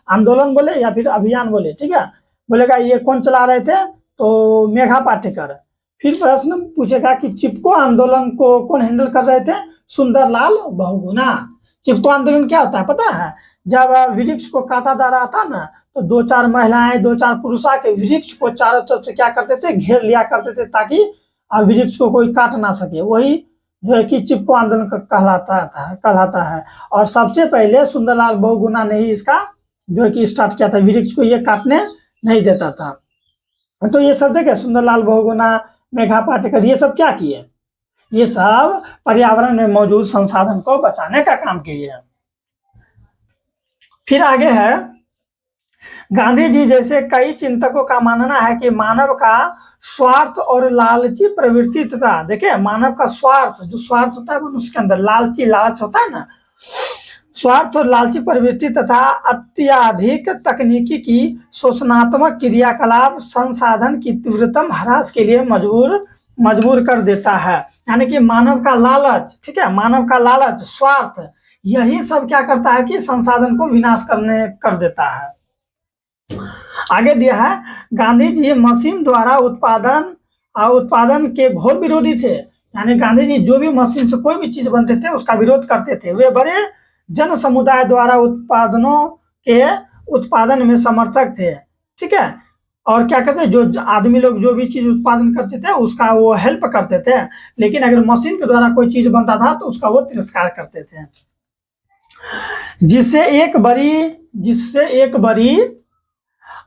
आंदोलन बोले या फिर अभियान बोले, ठीक है, बोलेगा ये कौन चला रहे थे, तो मेघा पाटेकर। फिर प्रश्न पूछेगा कि चिपको आंदोलन को कौन हैंडल कर रहे थे, सुंदरलाल बहुगुणा। चिपको आंदोलन क्या होता है पता है, जब वृक्ष को काटा जा रहा था ना, तो 2-4 महिलाएं 2-4 पुरुष आके वृक्ष को चारों तरफ से क्या करते थे, घेर लिया करते थे ताकि वृक्ष को कोई काट ना सके। वही जो है कि चिपको आंदोलन कहलाता है। और सबसे पहले सुंदरलाल बहुगुणा ने ही इसका जो है कि स्टार्ट किया था, वृक्ष को ये काटने नहीं देता था। तो ये सब देखे सुंदरलाल बहुगुणा, मेघा पाटेकर, ये सब क्या किए, ये सब पर्यावरण में मौजूद संसाधन को बचाने का काम किए। फिर आगे है, गांधी जी जैसे कई चिंतकों का मानना है कि मानव का स्वार्थ और लालची प्रवृत्ति तथा, देखिए मानव का स्वार्थ, जो स्वार्थ होता है उसके अंदर लालच होता है ना, स्वार्थ और लालची प्रवृत्ति तथा अत्यधिक तकनीकी की शोषणात्मक क्रियाकलाप संसाधन की तीव्रतम ह्रास के लिए मजबूर कर देता है। यानी कि मानव का लालच, ठीक है, मानव का लालच, स्वार्थ, यही सब क्या करता है कि संसाधन को विनाश कर देता है। आगे दिया है, गांधी जी मशीन द्वारा उत्पादन के घोर विरोधी थे। यानी गांधी जी जो भी मशीन से कोई भी चीज बनते थे उसका विरोध करते थे। वे बड़े जन समुदाय द्वारा उत्पादन में समर्थक थे, ठीक है। और क्या कहते हैं, जो आदमी लोग जो भी चीज उत्पादन करते थे उसका वो हेल्प करते थे, लेकिन अगर मशीन के द्वारा कोई चीज बनता था तो उसका वो तिरस्कार करते थे। जिससे एक बड़ी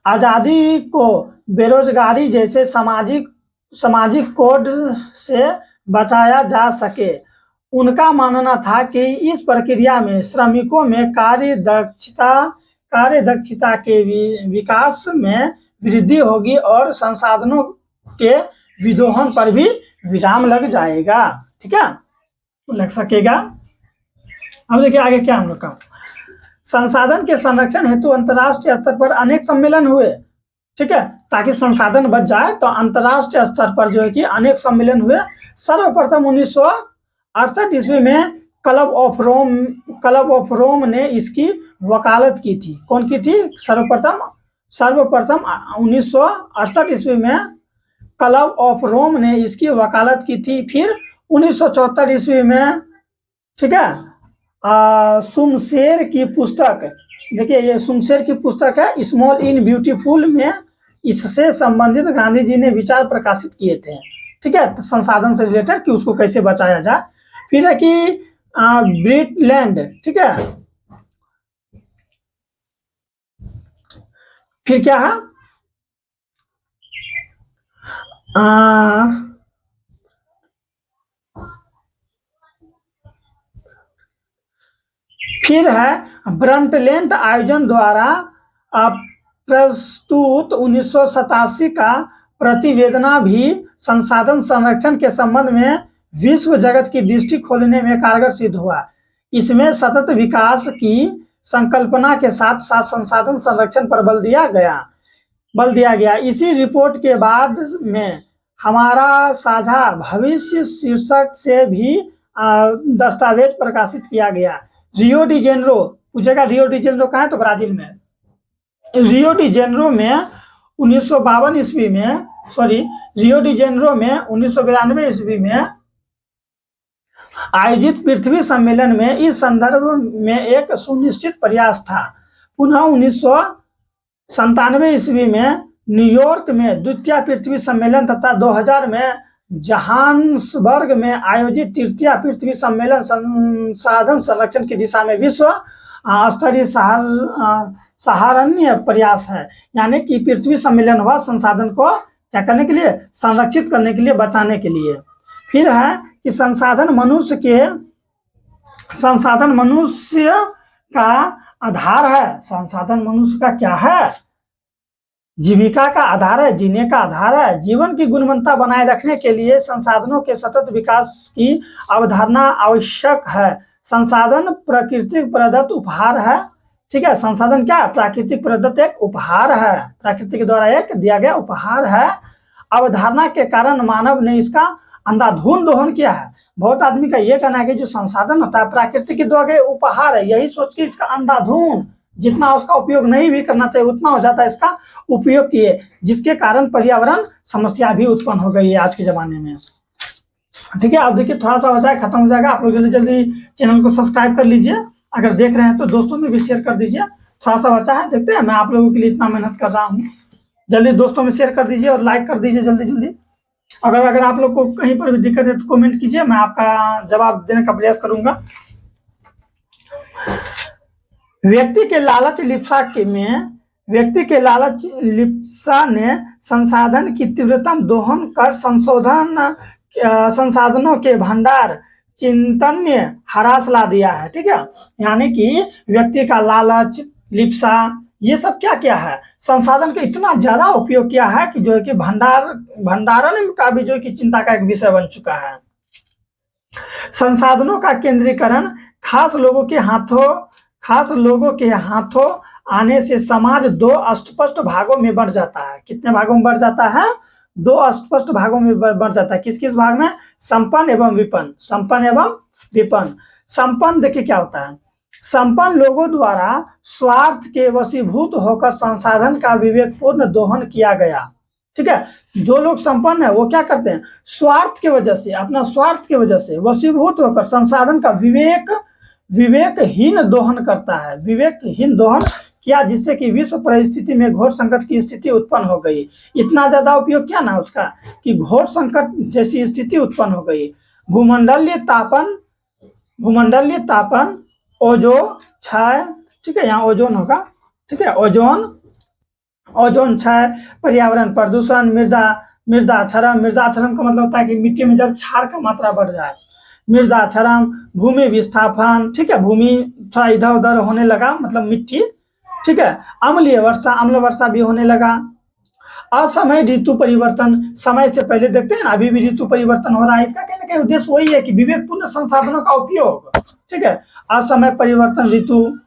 आजादी को बेरोजगारी जैसे सामाजिक कोड से बचाया जा सके। उनका मानना था कि इस प्रक्रिया में श्रमिकों में कार्य दक्षता के विकास में वृद्धि होगी और संसाधनों के विदोहन पर भी विराम लग जाएगा, ठीक है, लग सकेगा। अब देखिए आगे क्या हम लोग का, संसाधन के संरक्षण हेतु अंतर्राष्ट्रीय स्तर पर अनेक सम्मेलन हुए, ठीक है, ताकि संसाधन बच जाए तो अंतर्राष्ट्रीय स्तर पर जो है कि अनेक सम्मेलन हुए। सर्वप्रथम 1968 ईस्वी में क्लब ऑफ रोम ने इसकी वकालत की थी। कौन की थी? सर्वप्रथम 1968 ईस्वी में क्लब ऑफ रोम ने इसकी वकालत की थी। फिर 1974 ईस्वी में, ठीक है, सुमशेर की पुस्तक, देखिए ये सुमशेर की पुस्तक है स्मॉल इन ब्यूटीफुल में इससे संबंधित गांधी जी ने विचार प्रकाशित किए थे, ठीक है, संसाधन से रिलेटेड कि उसको कैसे बचाया जाए। फिर है कि ब्रिटलैंड, ठीक है, फिर क्या है, फिर है ब्रंटलैंड आयोजन द्वारा प्रस्तुत 1987 का प्रतिवेदना भी संसाधन संरक्षण के संबंध में विश्व जगत की दृष्टि खोलने में कारगर सिद्ध हुआ। इसमें सतत विकास की संकल्पना के साथ साथ संसाधन संरक्षण पर बल दिया गया। इसी रिपोर्ट के बाद में हमारा साझा भविष्य शीर्षक से भी दस्तावेज प्रकाशित किया गया। रियो डी जेनेरो, पूछेगा रियो डी जेनेरो कहाँ है, तो ब्राजील में। रियो डी जेनेरो में 1952 ईस्वी में, रियो डी जेनेरो में 1992 ईस्वी में आयोजित पृथ्वी सम्मेलन में इस संदर्भ में एक सुनिश्चित प्रयास था। पुनः 1997 ईस्वी में न्यूयॉर्क में द्वितीय पृथ्वी सम्मेलन तथा 2000 में जहान्सबर्ग में आयोजित तृतीय पृथ्वी सम्मेलन संसाधन संरक्षण की दिशा में विश्व स्तरीय सराहनीय प्रयास है। यानी कि पृथ्वी सम्मेलन हुआ संसाधन को क्या करने के लिए, संरक्षित करने के लिए, बचाने के लिए। फिर है कि संसाधन मनुष्य का आधार है। संसाधन मनुष्य का क्या है, जीविका का आधार है, जीने का आधार है। जीवन की गुणवत्ता बनाए रखने के लिए संसाधनों के सतत विकास की अवधारणा आवश्यक है। संसाधन प्राकृतिक प्रदत्त उपहार है, ठीक है, संसाधन क्या है, प्राकृतिक प्रदत्त एक उपहार है, प्रकृति के द्वारा एक दिया गया उपहार है। अवधारणा के कारण मानव ने इसका अंधाधुंध दोहन किया है। बहुत आदमी का यह कहना है कि जो संसाधन होता है प्रकृति के द्वारा उपहार है, यही सोच के इसका अंधाधुंध, जितना उसका उपयोग नहीं भी करना चाहिए उतना हो जाता है इसका उपयोग किए, जिसके कारण पर्यावरण समस्या भी उत्पन्न हो गई है आज के जमाने में, ठीक है। अब देखिए थोड़ा सा हो जाए, खत्म हो जाएगा। आप लोग जल्दी जल्दी चैनल को सब्सक्राइब कर लीजिए, अगर देख रहे हैं तो दोस्तों में भी शेयर कर दीजिए। थोड़ा सा बचा है, देखते हैं, मैं आप लोगों के लिए इतना मेहनत कर रहा हूँ। जल्दी दोस्तों में शेयर कर दीजिए और लाइक कर दीजिए जल्दी जल्दी। अगर अगर आप लोग को कहीं पर भी दिक्कत है तो कमेंट कीजिए, मैं आपका जवाब देने का प्रयास करूंगा। व्यक्ति के लालच लिप्सा के में व्यक्ति के लालच लिप्सा ने संसाधन की तीव्रतम दोहन कर संसाधनों के भंडार चिंतन्य हरास ला दिया है। ठीक है, यानी कि व्यक्ति का लालच लिप्सा ये सब क्या क्या है, संसाधन का इतना ज्यादा उपयोग किया है कि जो है कि भंडारण का भी जो है कि चिंता का एक विषय बन चुका है। संसाधनों का केंद्रीकरण खास लोगों के हाथों आने से समाज दो अस्पष्ट भागों में बढ़ जाता है। कितने भागों में बढ़ जाता है? दो अस्पष्ट भागों में बढ़ जाता है। किस किस भाग में? संपन्न एवं विपन्न। संपन्न एवं विपन्न। संपन्न देखिए क्या होता है, संपन्न लोगों द्वारा स्वार्थ के वशीभूत होकर संसाधन का विवेकपूर्ण दोहन किया गया। ठीक है, जो लोग संपन्न है वो क्या करते हैं, स्वार्थ की वजह से, अपना स्वार्थ की वजह से वशीभूत होकर संसाधन का विवेकहीन दोहन करता है। विवेकहीन दोहन किया, जिससे कि विश्व परिस्थिति में घोर संकट की स्थिति उत्पन्न हो गई। इतना ज्यादा उपयोग किया ना उसका कि घोर संकट जैसी स्थिति उत्पन्न हो गई। भूमंडलीय तापन ओजोन क्षय, ठीक है, यहाँ ओजोन होगा, ठीक है, ओजोन क्षय, पर्यावरण प्रदूषण, मृदा क्षरण का मतलब होता है कि मिट्टी में जब क्षार का मात्रा बढ़ जाए, मृदा क्षरण, भूमि विस्थापन, ठीक है, भूमि थोड़ा इधर उधर होने लगा, मतलब मिट्टी, ठीक है, अम्ल वर्षा भी होने लगा। असमय ऋतु परिवर्तन, समय से पहले देखते हैं ना, अभी भी ऋतु परिवर्तन हो रहा है। इसका कहीं ना कहीं उद्देश्य वही है कि विवेकपूर्ण संसाधनों का उपयोग, ठीक है। असमय परिवर्तन ऋतु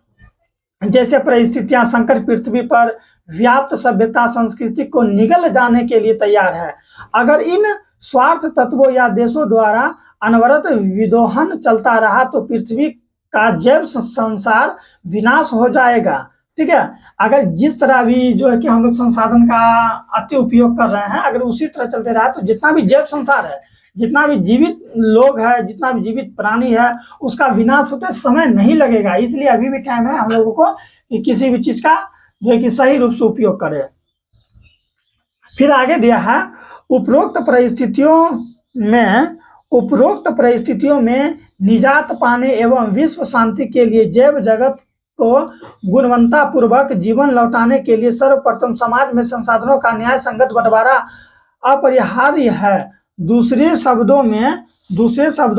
जैसे परिस्थितियां संकट पृथ्वी पर व्याप्त सभ्यता संस्कृति को निगल जाने के लिए तैयार है। अगर इन स्वार्थ तत्वों या देशों द्वारा अनवरत विदोहन चलता रहा तो पृथ्वी का जैव संसार विनाश हो जाएगा। ठीक है, अगर जिस तरह भी जो है कि हम लोग संसाधन का अति उपयोग कर रहे हैं, अगर उसी तरह चलते रहा तो जितना भी जैव संसार है, जितना भी जीवित लोग है, जितना भी जीवित प्राणी है, उसका विनाश होते समय नहीं लगेगा। इसलिए अभी भी टाइम है हम लोगों को कि किसी भी चीज का जो है कि सही रूप से उपयोग करें। फिर आगे दिया है, उपरोक्त परिस्थितियों में निजात पाने एवं विश्व शांति के लिए जैव जगत को गुणवत्ता पूर्वक जीवन लौटाने के लिए सर्वप्रथम समाज में संसाधनों का न्याय संगत बंटवारा अपरिहार्य है। दूसरे शब्दों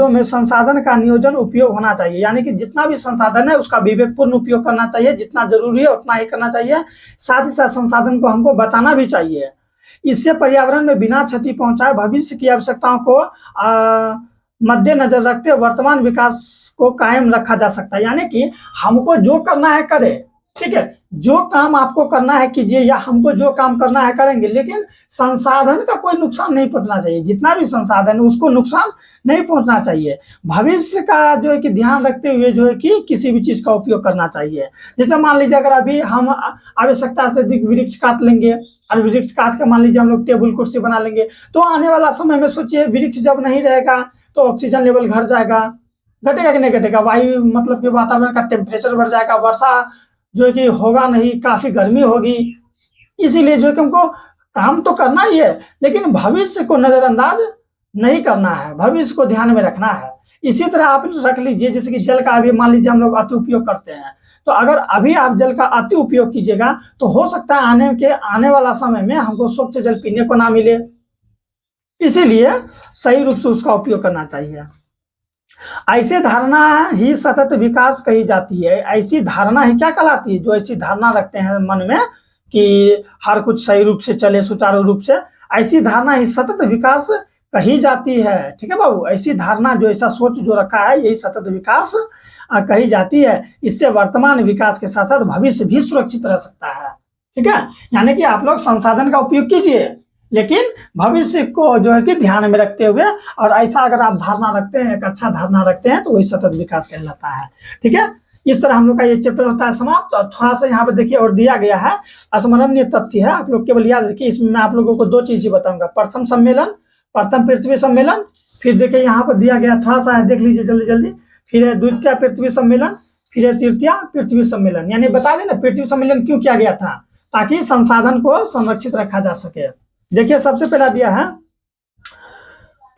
में संसाधन का नियोजन उपयोग होना चाहिए, यानी कि जितना भी संसाधन है उसका विवेकपूर्ण उपयोग करना चाहिए, जितना जरूरी है उतना ही करना चाहिए। साथ ही साथ संसाधन को हमको बचाना भी चाहिए। इससे पर्यावरण में बिना क्षति पहुंचाए भविष्य की आवश्यकताओं को मद्देनजर रखते वर्तमान विकास को कायम रखा जा सकता है। यानी कि हमको जो करना है करें, ठीक है, जो काम आपको करना है कीजिए, या हमको जो काम करना है करेंगे, लेकिन संसाधन का कोई नुकसान नहीं पहुंचना चाहिए। जितना भी संसाधन है उसको नुकसान नहीं पहुंचना चाहिए। भविष्य का जो है कि ध्यान रखते हुए जो है कि किसी भी चीज का उपयोग करना चाहिए। जैसे मान लीजिए अगर अभी हम आवश्यकता से अधिक वृक्ष काट लेंगे और वृक्ष काट के मान लीजिए हम लोग टेबल कुर्सी बना लेंगे, तो आने वाला समय में सोचिए वृक्ष जब नहीं रहेगा तो ऑक्सीजन लेवल घटेगा कि नहीं घटेगा, वायु मतलब कि वातावरण का टेम्परेचर बढ़ जाएगा, वर्षा जो है कि होगा नहीं, काफी गर्मी होगी। इसीलिए जो है कि हमको काम तो करना ही है, लेकिन भविष्य को नजरअंदाज नहीं करना है, भविष्य को ध्यान में रखना है। इसी तरह आप रख लीजिए, जैसे कि जल का अभी मान लीजिए हम लोग अति उपयोग करते हैं, तो अगर अभी आप जल का अति उपयोग कीजिएगा तो हो सकता है आने वाला समय में हमको स्वच्छ जल पीने को ना मिले। इसीलिए सही रूप से उसका उपयोग करना चाहिए। ऐसी धारणा ही सतत विकास कही जाती है। ऐसी धारणा ही क्या कहलाती है? जो ऐसी धारणा रखते हैं मन में कि हर कुछ सही रूप से चले, सुचारू रूप से, ऐसी धारणा ही सतत विकास कही जाती है। ठीक है बाबू, ऐसी धारणा, जो ऐसा सोच जो रखा है, यही सतत विकास कही जाती है। इससे वर्तमान विकास के साथ साथ भविष्य भी सुरक्षित रह सकता है। ठीक है, यानी कि आप लोग संसाधन का उपयोग कीजिए, लेकिन भविष्य को जो है कि ध्यान में रखते हुए, और ऐसा अगर आप धारणा रखते हैं, एक अच्छा धारणा रखते हैं, तो वही सतत विकास कहलाता है। ठीक है, इस तरह हम लोग का ये चैप्टर होता है समाप्त। तो थोड़ा सा यहाँ पे देखिए और दिया गया है स्मरणीय तथ्य है, आप लोग केवल याद रखिए। इसमें मैं आप लोगों को दो चीजें बताऊंगा, प्रथम पृथ्वी सम्मेलन, फिर देखिए यहाँ पर दिया गया थोड़ा सा है, देख लीजिए जल्दी, फिर है द्वितीय पृथ्वी सम्मेलन, फिर है तृतीय पृथ्वी सम्मेलन। यानी बता दें ना पृथ्वी सम्मेलन क्यों किया गया था, ताकि संसाधन को संरक्षित रखा जा सके। देखिए सबसे पहला दिया है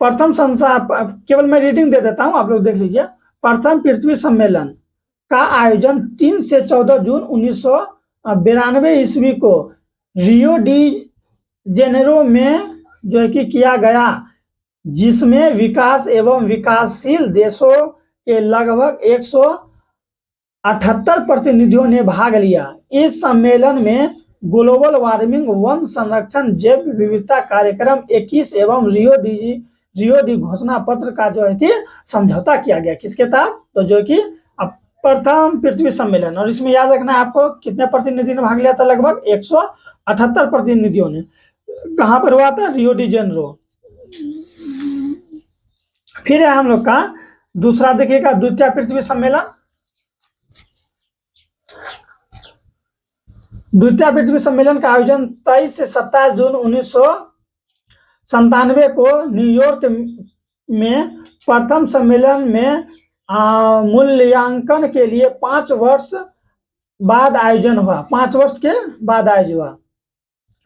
प्रथम संसार, केवल मैं रीडिंग दे देता हूं, आप लोग देख लीजिए। प्रथम पृथ्वी सम्मेलन का आयोजन 3 से 14 जून 1992 ईस्वी को रियो डी जेनेरो में जो है कि किया गया, जिसमें विकास एवं विकासशील देशों के लगभग 178 प्रतिनिधियों ने भाग लिया। इस सम्मेलन में ग्लोबल वार्मिंग, वन संरक्षण, जैव विविधता कार्यक्रम 21 एवं रियो डी घोषणा पत्र का जो है कि समझौता किया गया। किसके तहत? तो जो कि प्रथम पृथ्वी सम्मेलन, और इसमें याद रखना है आपको कितने प्रतिनिधि ने भाग लिया था? लगभग 178 प्रतिनिधियों ने। कहां पर हुआ था? Rio de Janeiro. फिर है हम लोग का दूसरा, देखिएगा, द्वितीय पृथ्वी सम्मेलन। द्वितीय पृथ्वी सम्मेलन का आयोजन 23 से 27 जून 1997 को न्यूयॉर्क में प्रथम सम्मेलन में मूल्यांकन के लिए 5 वर्ष बाद आयोजन हुआ। 5 वर्ष के बाद आयोजन हुआ।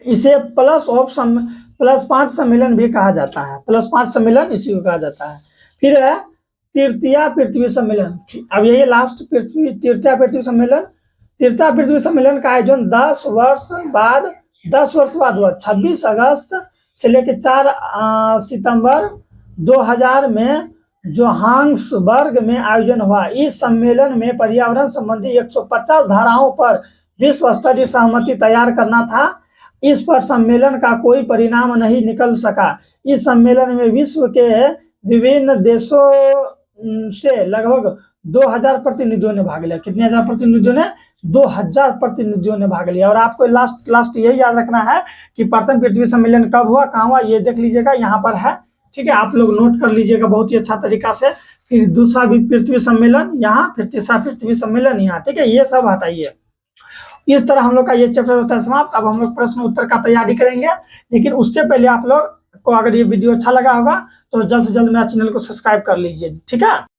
इसे +5 सम्मेलन भी कहा जाता है। +5 सम्मेलन इसी को कहा जाता है। फिर है तृतीय पृथ्वी सम्मेलन। अब यही लास्ट तृतीय पृथ्वी सम्मेलन। तृतीय पृथ्वी सम्मेलन का आयोजन 10 वर्ष बाद हुआ। 26 अगस्त से लेकर 4 सितंबर 2000 में जोहान्सबर्ग में आयोजन हुआ। इस सम्मेलन में पर्यावरण संबंधी 150 धाराओं पर विश्व स्तरीय सहमति तैयार करना था। इस पर सम्मेलन का कोई परिणाम नहीं निकल सका। इस सम्मेलन में विश्व के विभिन्न देशों से लगभग 2000 प्रतिनिधियों ने भाग लिया। कितने हजार प्रतिनिधियों ने? 2000 प्रतिनिधियों ने भाग लिया। और आपको लास्ट यही याद रखना है कि प्रथम पृथ्वी सम्मेलन कब हुआ, कहाँ हुआ, ये देख लीजिएगा, यहाँ पर है। ठीक है, आप लोग नोट कर लीजिएगा बहुत ही अच्छा तरीका से। फिर दूसरा भी पृथ्वी सम्मेलन यहाँ, फिर तीसरा पृथ्वी सम्मेलन यहाँ। ठीक है, ये सब हटाइए। इस तरह हम लोग का ये चैप्टर होता है समाप्त। अब हम लोग प्रश्न उत्तर का तैयारी करेंगे, लेकिन उससे पहले आप लोग को अगर ये वीडियो अच्छा लगा होगा तो जल्द से जल्द मेरा चैनल को सब्सक्राइब कर लीजिए। ठीक है।